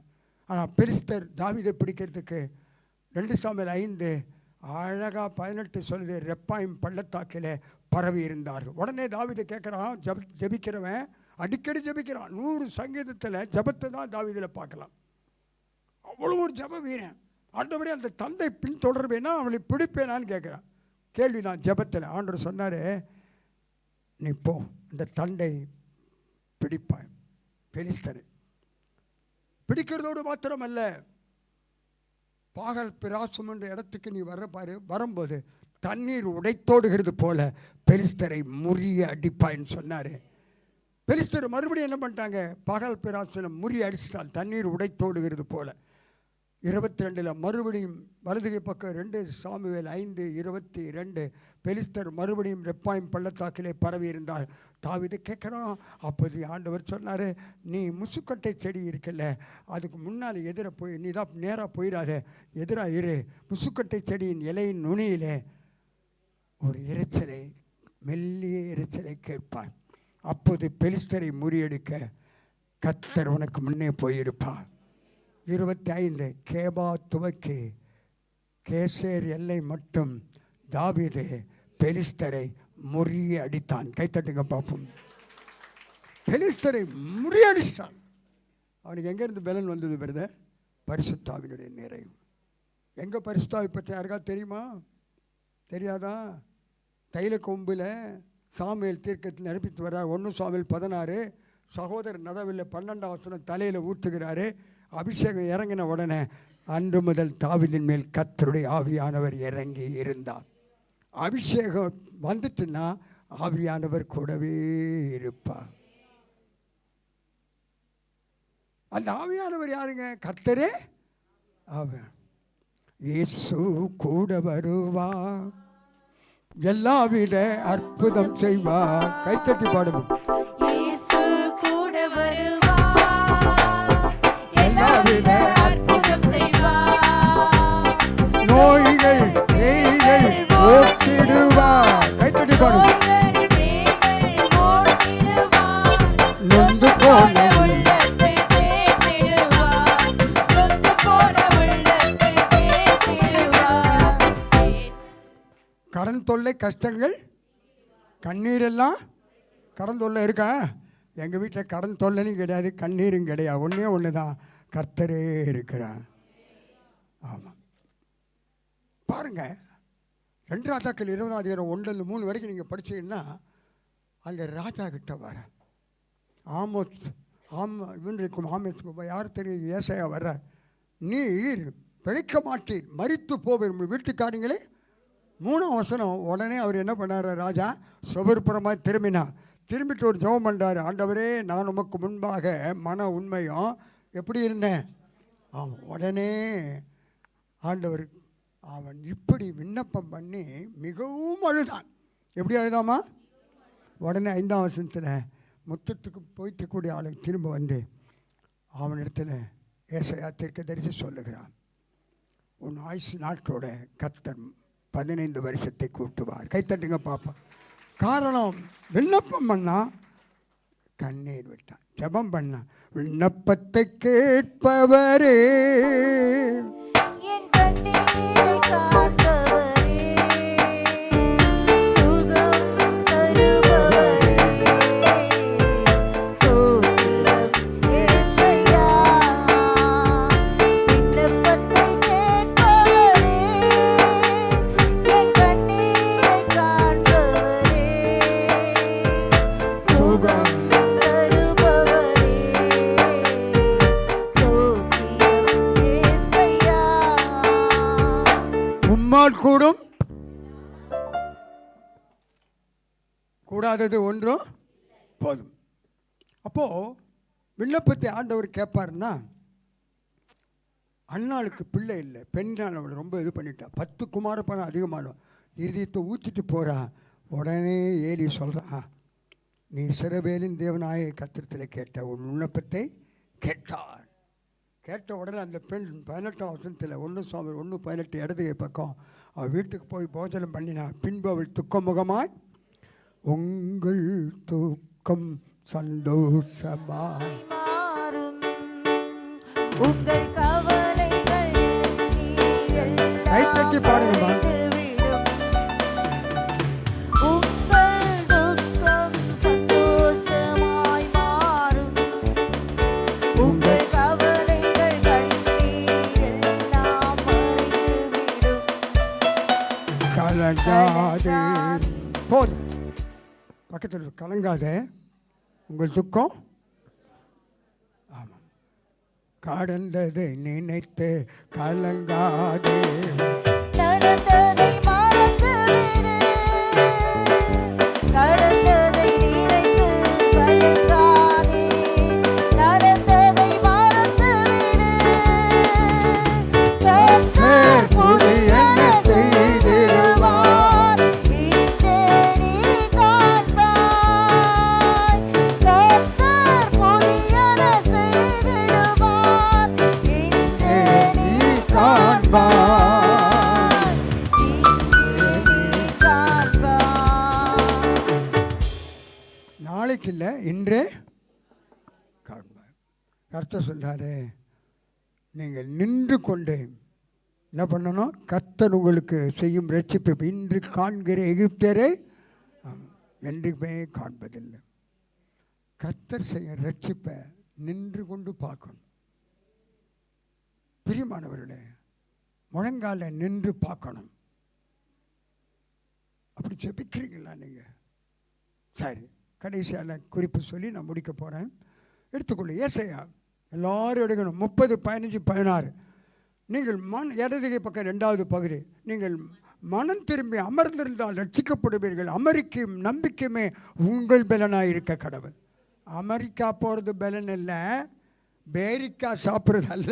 ஆனால் பெலிஸ்தர் தாவீதை பிடிக்கிறதுக்கு 2 சாமுவேல் 5 அழகாக 18 சொல்லுது, ரெப்பாயும் பள்ளத்தாக்கில் பரவி இருந்தார்கள். உடனே தாவீதை கேட்குறான், ஜபிக்கிறவன் அடிக்கடி ஜபிக்கிறான். 100 சங்கீதத்தில் ஜபத்தை தான் தாவீதில் பார்க்கலாம். அவ்வளோ ஒரு ஜப வீரன். ஆண்டவரே அந்த தந்தை பின் தொடர்பேனா அவளை பிடிப்பேனான்னு கேட்குறான். கேள்வி தான் ஜபத்தில். ஆண்டவர் சொன்னார், நீ போ, இந்த தண்டை பிடிப்பாய். பெலிஸ்தர் பிடிக்கிறதோடு மாத்திரமல்ல, பாகல் பிராசும் என்ற இடத்துக்கு நீ பாரு, வரும்போது தண்ணீர் உடைத்தோடுகிறது போல பெலிஸ்தரை முறிய அடிப்பாயின்னு சொன்னார். பெலிஸ்தர் மறுபடியும் என்ன பண்ணிட்டாங்க, பகல் பிராசுல முறிய அடிச்சிட்டான், தண்ணீர் உடைத்தோடுகிறது போல. 22 மறுபடியும் வலதுகை பக்கம் 2 சாமுவேல் 5:22 பெலிஸ்தர் மறுபடியும் ரெப்பாயும் பள்ளத்தாக்கிலே பரவி இருந்தார். தாவீது கேட்குறான். அப்போது ஆண்டவர் சொன்னார், நீ முசுக்கட்டை செடி இருக்குல்ல, அதுக்கு முன்னால் எதிர போய், நீ தான் நேராக போயிடாத, எதிராக இரு. முசுக்கட்டை செடியின் இலையின் நுனியிலே ஒரு இரைச்சலை, மெல்லிய இரைச்சலை கேட்பார். அப்போது பெலிஸ்தரை முறியடிக்க கர்த்தர் உனக்கு முன்னே போயிருப்பார். 25 கேபா துவக்கி கேசேர் எல்லை மட்டும் தாவீது பெலிஸ்தரை முறிய அடித்தான். கைத்தட்டுங்க பார்ப்போம். பெலிஸ்தரை முறியடித்தான். அவனுக்கு எங்கேருந்து பலன் வந்தது வருத? பரிசுத்தாவினுடைய நிறைவு. எங்கே பரிசுத்தாவை பற்றி யாருக்கா தெரியுமா? தெரியாதா? தைல கொம்பில் சாமுவேல் தீர்க்கத்தில் நிரப்பித்து வர்றார். 1 சாமுவேல் 16 சகோதரர் நடவில் 12ஆம் வசனம் தலையில் ஊற்றுகிறாரு. அபிஷேகம் இறங்கின உடனே அன்று முதல் தாவீதின் மேல் கர்த்தருடைய ஆவியானவர் இறங்கி இருந்தார். அபிஷேகம் வந்துட்டுன்னா ஆவியானவர் கூடவே இருப்பார். அந்த ஆவியானவர் யாருங்க? கர்த்தரே ஆவியானவர். இயேசு கூட வருவா, எல்லாவித அற்புதம் செய்வார். கைத்தட்டி பாடுவோம். இயேசு கூட வருவா, எல்லாவித அற்புதம் செய்வார். நோய்கள் பேய்கள் ஓட்டிடுவார். கைத்தட்டி பாடுவோம். நொந்து போன உள்ளத்தை தேற்றிடுவார். நொந்து போன உள்ளத்தை தேற்றிடுவார். கடன் தொல்லை, கஷ்டங்கள், கண்ணீரெல்லாம். கடன் தொல்லை இருக்கா? எங்கள் வீட்டில் கடன் தொல்லையும் கிடையாது, கண்ணீரும் கிடையாது. ஒன்றே ஒன்று தான், கர்த்தரே இருக்கிறார். ஆமாம். பாருங்க, 2 ராஜாக்கள் 20ஆம் அதிகாரம் 1-3 வரைக்கும் நீங்கள் படிச்சீங்கன்னா அங்கே ராஜா கிட்ட வர இவனுக்கும் ஆமோஸுக்கும் யார் தெரியும், ஏசாயா வர்ற, நீர் பிழைக்க மாட்டீர், மரித்து போவீர், உங்கள் வீட்டுக்காரங்களே. 3ஆம் வசனம். உடனே அவர் என்ன பண்ணார்? ராஜா சுவர்புறமாக திரும்பிட்டு ஒரு ஜெபம் பண்ணுறாரு. ஆண்டவரே, நான் உமக்கு முன்பாக மன உண்மையும் எப்படி இருந்தேன். ஆமாம். உடனே ஆண்டவர் அவன் இப்படி விண்ணப்பம் பண்ணி மிகவும் அழுதான். எப்படி அழுதாமா? உடனே 5ஆம் வசனத்தில் முத்தத்துக்கு போயிட்டு கூடிய ஆளுக்கு திரும்ப வந்து அவனிடத்தில் ஏசாயா தீர்க்கதரிசி சொல்லுகிறான், உன் ஆயுசு நாட்களோட கர்த்தர் 15 வருஷத்தை கூட்டுவார். கைத்தட்டுங்க பாப்பா. காரணம் விண்ணப்பம் பண்ணா கண்ணீர் விட்டான், ஜெபம் பண்ணா. விண்ணப்பத்தை கேட்பவரே, என் கண்ணீரை காண்பவரே, சுகம் தருபவரே, சோத்திரம் ஏசையா. விண்ணப்பத்தை கேட்பவரே, என் கண்ணீரை காண்பவரே, சுகம் தருபவரே, சோத்திரம் ஏசையா. உம்மால் கூடும் கூடாதது ஒன்றும் போதும். அப்போ விண்ணப்பத்தை ஆண்டவர் கேட்பாருன்னா, அண்ணாளுக்கு பிள்ளை இல்லை, பெண்ணால் அவளை ரொம்ப இது பண்ணிட்டா, 10 குமார பணம் அதிகமானோம், இருதயத்தை ஊற்றிட்டு போறா. உடனே ஏலி சொல்றா, நீ சிறவேலின் தேவனாய கத்திரத்தில் கேட்ட உன் விண்ணப்பத்தை கேட்டார். கேட்ட உடனே அந்த பெண் 18ஆம் வசனத்தில் 1 சாமுவேல் 1:18 இடது பக்கம் அவள் வீட்டுக்கு போய் போஜனம் பண்ணினா. பின்பு அவள் துக்கமுகமாய், உங்கள் தூக்கம் சந்தோஷமாய் மாறும் உங்கள் கவலைகள் நீரெல்லாம் கைத்தட்டி பாடுங்கம்மா. மறைந்துவிடும். உங்கள் துக்கம் சந்தோஷமாய் மாறும். உங்கள் கவலைகள் கண்ணீரெல்லாம் மறைந்துவிடும். கலங்காதே. போதும், பக்கத்தில் கலங்காதே, உங்கள் துக்கம் ஆமாம் கடந்ததை நினைத்து கலங்காதே. நடந்ததை மறந்துவிடு. கடந்ததை நினைத்து கலங்காதே. நடந்ததை மறந்துவிடு. கர்த்தர் புதியன செய்திடுவார். இன்றே நீ காண்பாய். கர்த்தர் புதியன செய்திடுவார். இன்றே நீ காண்பாய். இன்றே நீ காண்பாய். நாளைக்கு இல்லை, இன்றே காண்பார். கர்த்தர் சொல்றாரு, நீங்கள் நின்று கொண்டு என்ன பண்ணணும், கர்த்தர் உங்களுக்கு செய்யும் ரட்சிப்பு இன்று காண்கிற எகிப்தியரை என்றுமே காண்பதில்லை. கர்த்தர் செய்ய ரட்சிப்பை நின்று கொண்டு பார்க்கணும். பிரியமானவர்களே, முழங்கால நின்று பார்க்கணும். அப்படி ஜெபிக்கிறீங்களா நீங்க? சரி, கடைசியான குறிப்பு சொல்லி நான் முடிக்க போறேன். எடுத்துக்கொள்ள ஏசாயா, எல்லாரும் எடுக்கணும். 30, 15, 16. நீங்கள் இடதுகை பக்கம் 2வது பகுதி. நீங்கள் மனம் திரும்பி அமர்ந்திருந்தால் ரட்சிக்கப்படுவீர்கள். அமெரிக்கையும் நம்பிக்கையுமே உங்கள் பலனாக இருக்க கடவுள். அமெரிக்கா போகிறது பலன் இல்லை, பேரிக்கா சாப்பிட்றது அல்ல.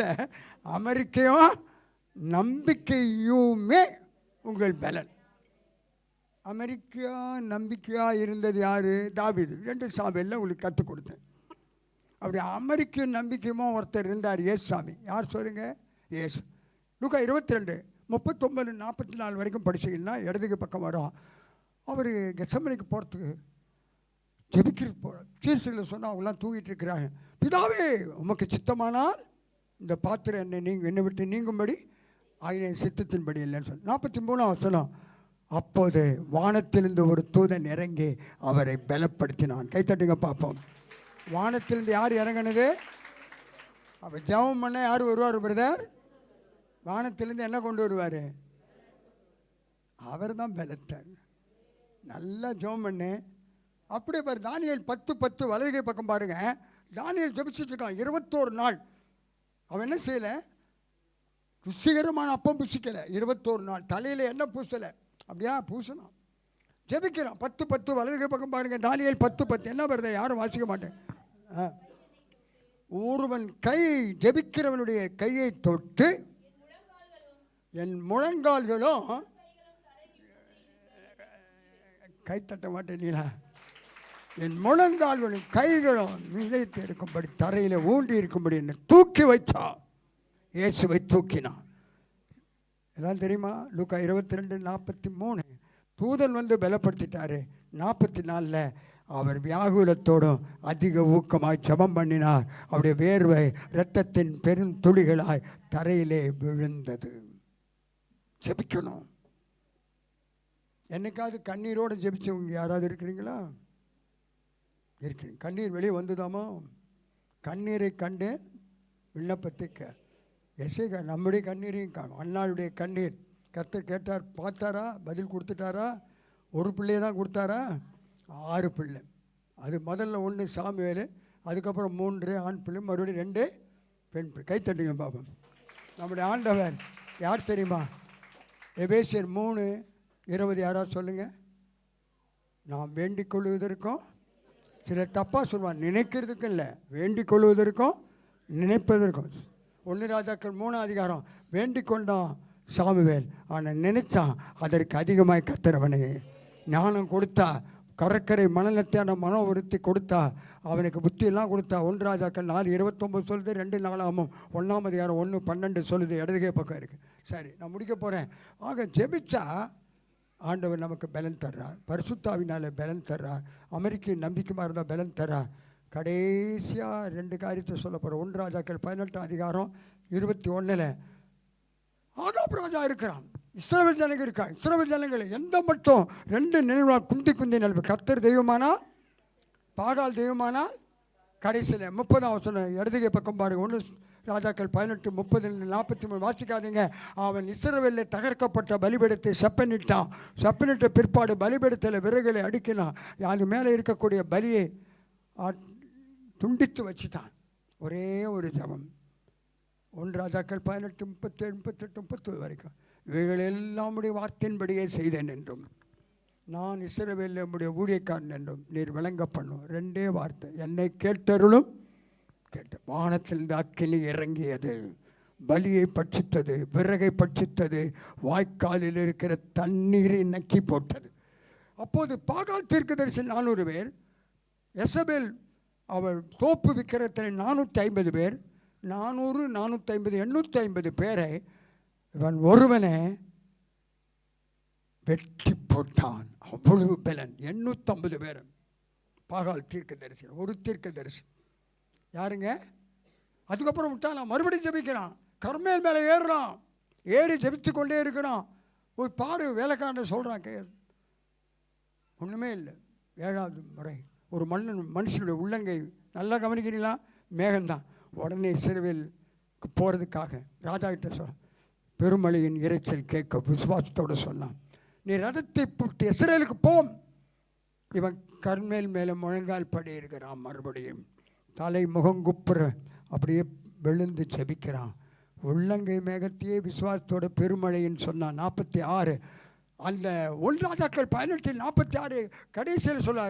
அமெரிக்கையும் நம்பிக்கையுமே உங்கள் பலன். அமெரிக்கா நம்பிக்கையாக இருந்தது யார்? தாவீது. 2 சாமுவேலில் உங்களுக்கு கற்றுக் கொடுத்தேன். அப்படி அமெரிக்க நம்பிக்கையுமா ஒருத்தர் இருந்தார், ஏசாமி. யார் சொல்லுங்க? ஏசு. லூக்கா 22, 39, 44 வரைக்கும் படிச்சீங்கன்னா இடதுக்கு பக்கம் வரும். அவர் கெத்செமனேக்கு போகிறதுக்கு ஜெபிக்கிறது போகிறார். சீர்சில் சொன்னால் அவங்களாம் தூங்கிட்டு இருக்கிறாங்க. பிதாவே, உமக்கு சித்தமானால் இந்த பாத்திரம் என்னை விட்டு நீங்கும்படி ஆகிய சித்தத்தின்படி இல்லைன்னு சொல்லி 43ஆம் வசனம். அப்போது வானத்திலிருந்து ஒரு தூதன் இறங்கி அவரை பலப்படுத்தினான். கைத்தட்டுங்க பார்ப்போம். வானத்திலிருந்து யார் இறங்கினது? அவர் ஜெபம் பண்ண யார் வருவார் பிரதர்? வானத்திலிருந்து என்ன கொண்டு வருவார்? அவர் தான் பலத்தார். நல்லா ஜெபம் பண்ணு. அப்படியே பாரு, தானியேல் 10:10 வலதுகை பக்கம் பாருங்க. தானியேல் ஜெபிச்சுட்டு இருக்கான் 21 நாள். அவன் என்ன செய்யலை? ருசிகரமான அப்பம் புசிக்கலை 21 நாள். தலையில் என்ன பூசலை, அப்படியா பூசணும். ஜெபிக்கிறான் 10:10 வலதுகை பக்கம் பாருங்க. தானியேல் 10:10 என்ன வருது? யாரும் வாசிக்க மாட்டேன். ஒருவன் கை ஜெபிக்கிறவனுடைய கையை தொட்டு என் முழங்கால்களும் கை தட்ட மாட்டேனீங்களா? என் முழங்கால்களும் கைகளும் நிலைத்து இருக்கும்படி தரையில் ஊண்டி இருக்கும்படி என்னை தூக்கி வைச்சா. இயேசுவை தூக்கினான். எல்லாம் தெரியுமா? லூக்கா 22:43. தூதன் வந்து பலப்படுத்திட்டாரு. 44 அவர் வியாகுலத்தோடும் அதிக ஊக்கமாய் ஜெபம் பண்ணினார். அவருடைய வேர்வை இரத்தத்தின் பெரும் துளிகளாய் தரையிலே விழுந்தது. ஜெபிக்கணும். என்னைக்காவது கண்ணீரோடு ஜெபிச்சவங்க யாராவது இருக்கிறீங்களா? இருக்கிறீங்க. கண்ணீர் வெளியே வந்துதாமா? கண்ணீரை கண்டு விண்ணப்பத்தை எசேக்கா நம்முடைய கண்ணீரையும் காணும். அண்ணாளுடைய கண்ணீர் கர்த்தர் கேட்டார், பார்த்தாரா, பதில் கொடுத்துட்டாரா? ஒரு பிள்ளையை தான் கொடுத்தாரா? 6 பிள்ளை. அது முதல்ல 1 சாமுவேல், அதுக்கப்புறம் 3 ஆண் பிள்ளை, மறுபடியும் 2 பெண் பிள்ளை. கை தட்டுங்க பாப்போம். நம்முடைய ஆண்டவர் யார் தெரியுமா? எபேசியர் 3:20 யாராவது சொல்லுங்கள். நாம் வேண்டிக் கொள்வதற்கும், சில தப்பாக சொல்லுவான், நினைக்கிறதுக்கும் இல்லை, வேண்டிக் கொள்வதற்கும் நினைப்பதற்கும். 1 ராஜாக்கள் 3 அதிகாரம். வேண்டிக் கொண்டான் சாமுவேல், ஆனால் நினைச்சான். அதற்கு அதிகமாய் கர்த்தரவனை ஞானம் கொடுத்தா, கடற்கரை மணலத்தையான மன உறுத்தி கொடுத்தா, அவனுக்கு புத்தியெல்லாம் கொடுத்தா. 1 ராஜாக்கள் 4:29 சொல்லுது. 2 நாளாகமும் 1ஆம் அதிகாரம் 1:12 சொல்லுது. இடதுகை பக்கம் இருக்குது. சரி, நான் முடிக்க போகிறேன். ஆக ஜெபிச்சா ஆண்டவர் நமக்கு பலன் தர்றார். பரிசுத்தாவினால் பலன் தர்றார். அமெரிக்க நம்பிக்கைமாக இருந்தால் பலன் தர்றார். கடைசியாக 2 காரியத்தை சொல்ல போகிறேன். 1 ராஜாக்கள் 18ஆம் அதிகாரம் 21 ஆகாப் ராஜா இருக்கிறான். இஸ்ரவேல் ஜனங்கள் இருக்காங்க. இஸ்ரவேல் ஜனங்கள் எந்த மட்டும் 2 நிலவால் குந்தி நிலவு. கர்த்தர் தெய்வமானால், பாகால் தெய்வமானால். கடைசியில் 30ஆம் வசனம் இடதுகை பக்கம் பாருங்க. 1 ராஜாக்கள் 18:30-43 வாசிக்காதீங்க. அவன் இஸ்ரவேலில் தகர்க்கப்பட்ட பலிபீடத்தை செப்பனிட்டான். செப்பனிட்ட பிற்பாடு பலிபீடத்தில் விறகுகளை அடிக்கினான். அது மேலே இருக்கக்கூடிய பலியை துண்டித்து வச்சுட்டான். ஒரே ஒரு ஜபம். 1 ராஜாக்கள் 18:37-38-30 வரைக்கும். இவைகள் எல்லாமுடைய வார்த்தையின்படியே செய்தேன் என்றும், நான் இஸ்ரவேலில் நம்முடைய ஊழியக்காரன் என்றும் நீர் விளங்க பண்ணும். 2 வார்த்தை. என்னை கேட்டருளும். கேட்ட வானத்திலிருந்து அக்கினி இறங்கியது, பலியை பட்சித்தது, விறகை பட்சித்தது, வாய்க்காலில் இருக்கிற தண்ணீரை நக்கி போட்டது. அப்போது பாகால் தீர்க்கதரிசி 400 பேர், எசபேல் அவள் தோப்பு விக்கிரத்தில் 450 பேர், 400, 450, 850 பேரை இவன் ஒருவனை வெட்டி போட்டான். அவ்வளவு பலன். 850 பேர் பாகால் தீர்க்கதரிசி. ஒரு தீர்க்கதரிசி யாருங்க? அதுக்கப்புறம் விட்டான். மறுபடியும் ஜெபிக்கிறான். கர்மேல் மேலே ஏறுறான். ஏறி ஜெபித்து கொண்டே இருக்கிறான். ஒரு பாரு வேலைக்காரன் சொல்கிறான், ஒன்றுமே இல்லை. 7வது முறை ஒரு மனுஷனுடைய உள்ளங்கை, நல்லா கவனிக்கிறீங்களா? மேகம்தான். உடனே இஸ்ரவேலுக்கு போகிறதுக்காக ராஜா கிட்ட சொல்ல, பெருமழையின் இறைச்சல் கேட்க விசுவாசத்தோடு சொன்னான், நீ ரதத்தை புட்டு இஸ்ரவேலுக்கு போம். இவன் கர்மேல் மேலே முழங்கால் படி இருக்கிறான். மறுபடியும் தலை முகங்குப்புற அப்படியே விழுந்து ஜெபிக்கிறான். உள்ளங்கை மேகத்தையே விசுவாசத்தோட பெருமழைன்னு சொன்னான். 46 அந்த 1 ராஜாக்கள் 18:46 கடைசியில் சொல்ல,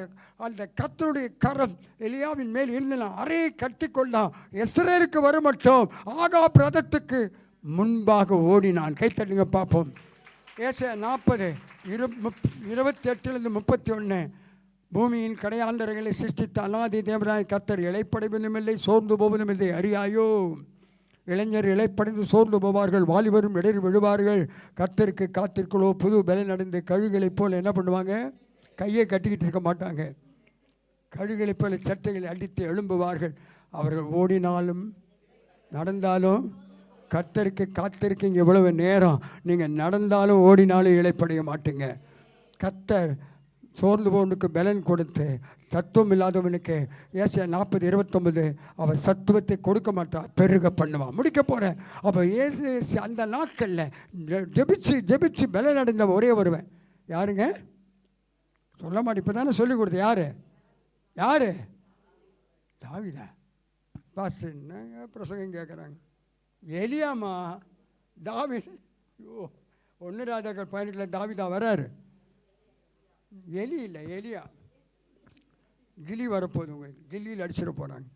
அந்த கர்த்தருடைய கரம் எலியாவின் மேல் இருந்தனா அறையை கட்டி கொண்டான். இஸ்ரவேலுக்கு வர மட்டும் ஆகாப் ரதத்துக்கு முன்பாக ஓடினான். கைத்தட்டுங்க பார்ப்போம். ஏசாயா 40:28-31 பூமியின் கடையாந்தரைகளை சிருஷ்டித்த அநாதி தேவனாய் கர்த்தர் இளைப்படைவதும் இல்லை, சோர்ந்து போவதும் இல்லை. அறியாயோ, இளைஞர் இளைப்படைந்து சோர்ந்து போவார்கள், வாலிபரும் இடறி விழுவார்கள். கர்த்தருக்கு காத்திருக்கலோ புது பலன் அடைந்து கழுகளைப் போல் என்ன பண்ணுவாங்க? கையை கட்டிக்கிட்டு இருக்க மாட்டாங்க. கழுகளைப் போல சட்டைகளை அடித்து எழும்புவார்கள். அவர்கள் ஓடினாலும் நடந்தாலும் கர்த்தருக்கு காத்திருக்கீங்க. இவ்வளவு நேரம் நீங்கள் நடந்தாலும் ஓடினாலும் இளைப்படைய மாட்டீங்க. கர்த்தர் சோர்ந்து போவனுக்கு பலன் கொடுத்து சத்துவம் இல்லாதவனுக்கு ஏசாயா 40:29 அவர் சத்துவத்தை கொடுக்க மாட்டான், பெருக பண்ணுவான். முடிக்க போகிறேன். அப்போ ஏசு அந்த நாட்களில் ஜெபிச்சு பலன் அடைந்த ஒரே வருவேன். யாருங்க? சொல்ல மாட்டேன். இப்போ தானே சொல்லி கொடுத்த. யார்? தாவீதா. பாஸ்டர் என்னங்க பிரசங்கம் கேட்குறாங்க? எலியாமா? தாவீது? ஐயோ, 1 ராஜாக்கள் 18 தாவீதா வராரு. எலி இல்லை, எலியா. கிளி வரப்போகுது உங்களுக்கு. கில்லியில் அடிச்சிட போகிறாங்க.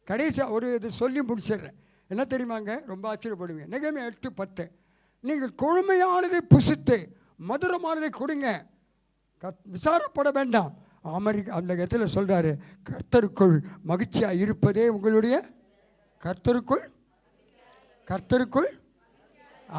கடைசியாக ஒரு இது சொல்லி முடிச்சிடுறேன். என்ன தெரியுமாங்க? ரொம்ப ஆச்சரியப்படுவீங்க. நெகேமியா 8:10 நீங்கள் கொழுமையானதை புசித்து மதுரமானதை கொடுங்க, விசாரப்பட வேண்டாம். அந்த இடத்துல சொல்கிறாரு, கர்த்தருக்குள் மகிழ்ச்சியாக இருப்பதே உங்களுடைய கர்த்தருக்குள்.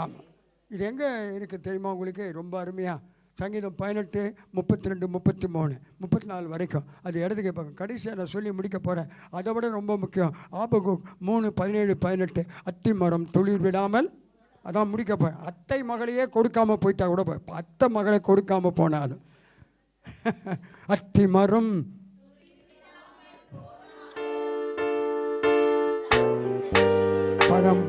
ஆமாம். இது எங்கே இருக்குது தெரியுமா உங்களுக்கு? ரொம்ப அருமையாக சங்கீதம் 18, 32, 33, 34 வரைக்கும் அது இடது கேட்பாங்க. கடைசியாக நான் சொல்லி முடிக்க போகிறேன். அதை விட ரொம்ப முக்கியம் ஆபகுக் 3, 17, 18 அத்தி மரம் துளிர் விடாமல், அதான் முடிக்க போகிறேன். அத்தை மகளையே கொடுக்காமல் போயிட்டா கூட அத்தை மகளை கொடுக்காமல் போனாலும் அத்தி மரம் பழம்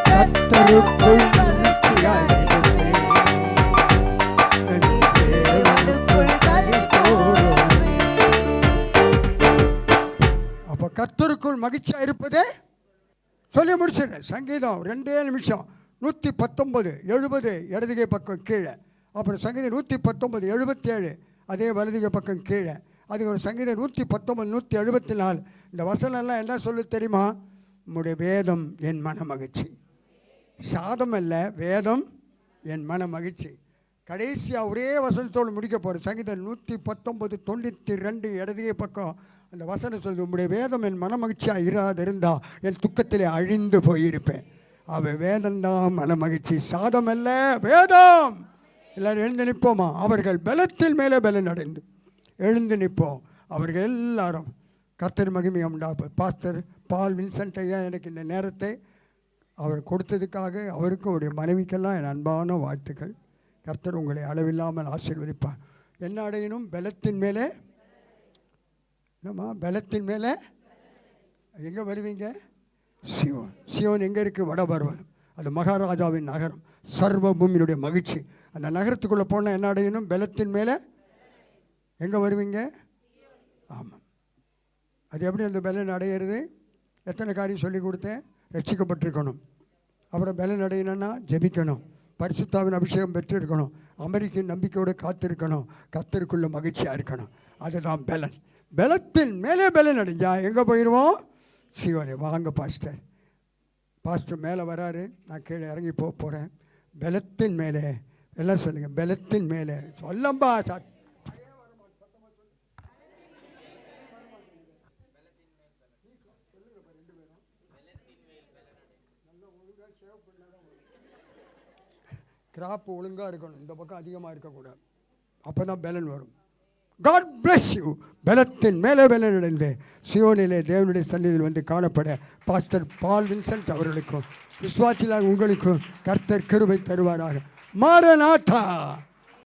கர்த்தருக்குள் மகிழ்ச்சியாயிருப்பேன். என் தேவனுக்குள் களி கூறுவேன். அப்போ கர்த்தருக்குள் மகிழ்ச்சியா இருப்பதே சொல்லி முடிச்சிடுறேன். சங்கீதம் 2 நிமிஷம் 119, 70 இடதுகை பக்கம் கீழே. அப்புறம் சங்கீதம் 119, 77 அதே வலதுகை பக்கம் கீழே. அது ஒரு சங்கீதம் 119, 174. இந்த வசனம்லாம் என்ன சொல்லு தெரியுமா? உம்முடைய வேதம் என் மன மகிழ்ச்சி. சாதம் அல்ல, வேதம் என் மன மகிழ்ச்சி. கடைசியாக ஒரே வசனத்தோடு முடிக்க போகிறேன். சங்கீதம் 119, 92 இடதுகை பக்கம் அந்த வசனம் சொல்லுது, உம்முடைய வேதம் என் மன மகிழ்ச்சியாக இராதிருந்தா என் துக்கத்திலே அழிந்து போயிருப்பேன். அவள் வேதம்தான் மன மகிழ்ச்சி, சாதம் அல்ல, வேதம். எல்லாரும் எழுந்து நிற்போமா? அவர்கள் பலத்தில் மேலே பலன் அடைந்து எழுந்து நிற்போம். அவர்கள் எல்லாரும் கர்த்தர் மகிமையை உண்டாப்ப. பாஸ்டர் பால் வின்சென்ட் ஐயா எனக்கு இந்த நேரத்தை அவர் கொடுத்ததுக்காக அவருக்கும் அவருடைய மனைவிக்கெல்லாம் என் அன்பான வாழ்த்துக்கள். கர்த்தர் உங்களை அளவில்லாமல் ஆசீர்வதிப்பார். என்ன அடையணும்? பலத்தின் மேலே. என்னம்மா பலத்தின் மேலே? எங்கே வருவீங்க? சியோன். சியோன் எங்கே இருக்குது? வடபர்வதம். அது மகாராஜாவின் நகரம், சர்வ பூமியினுடைய மகிழ்ச்சி. அந்த நகரத்துக்குள்ளே போனால் என்ன அடையணும்? பலத்தின் மேலே. எங்கே வருவீங்க? ஆமாம். அது எப்படி அந்த பலன் அடையிறது? எத்தனை காரியம் சொல்லி கொடுத்தேன். ரட்சிக்கப்பட்டிருக்கணும். அப்புறம் பலன் அடையணும்னா ஜெபிக்கணும், பரிசுத்தாவின் அபிஷேகம் பெற்றிருக்கணும், அமெரிக்க நம்பிக்கையோடு காத்திருக்கணும், கர்த்தருக்குள்ள மகிழ்ச்சியாக இருக்கணும். அதுதான் பலன். பலத்தின் மேலே பலன் அடைஞ்சா எங்கே போயிடுவோம்? சியோனே. வாங்க பாஸ்டர். பாஸ்டர் மேலே வராரு, நான் கீழே இறங்கி போகிறேன். பலத்தின் மேலே. எல்லாம் சொல்லுங்கள், பலத்தின் மேலே. சொல்லம்பா சார். கிராப் ஒழுங்காக இருக்கணும், இந்த பக்கம் அதிகமாக இருக்கக்கூடாது. அப்போ தான் பலன் வரும். God bless you. பலத்தின் மேலே பலன் அடைந்து சியோனிலே தேவனுடைய சந்நிதியில் வந்து காணப்பட பாஸ்டர் பால் வின்சென்ட் அவர்களுக்கும் விசுவாசிலாக உங்களுக்கும் கர்த்தர் கிருபை தருவாராக. மாரநாதா.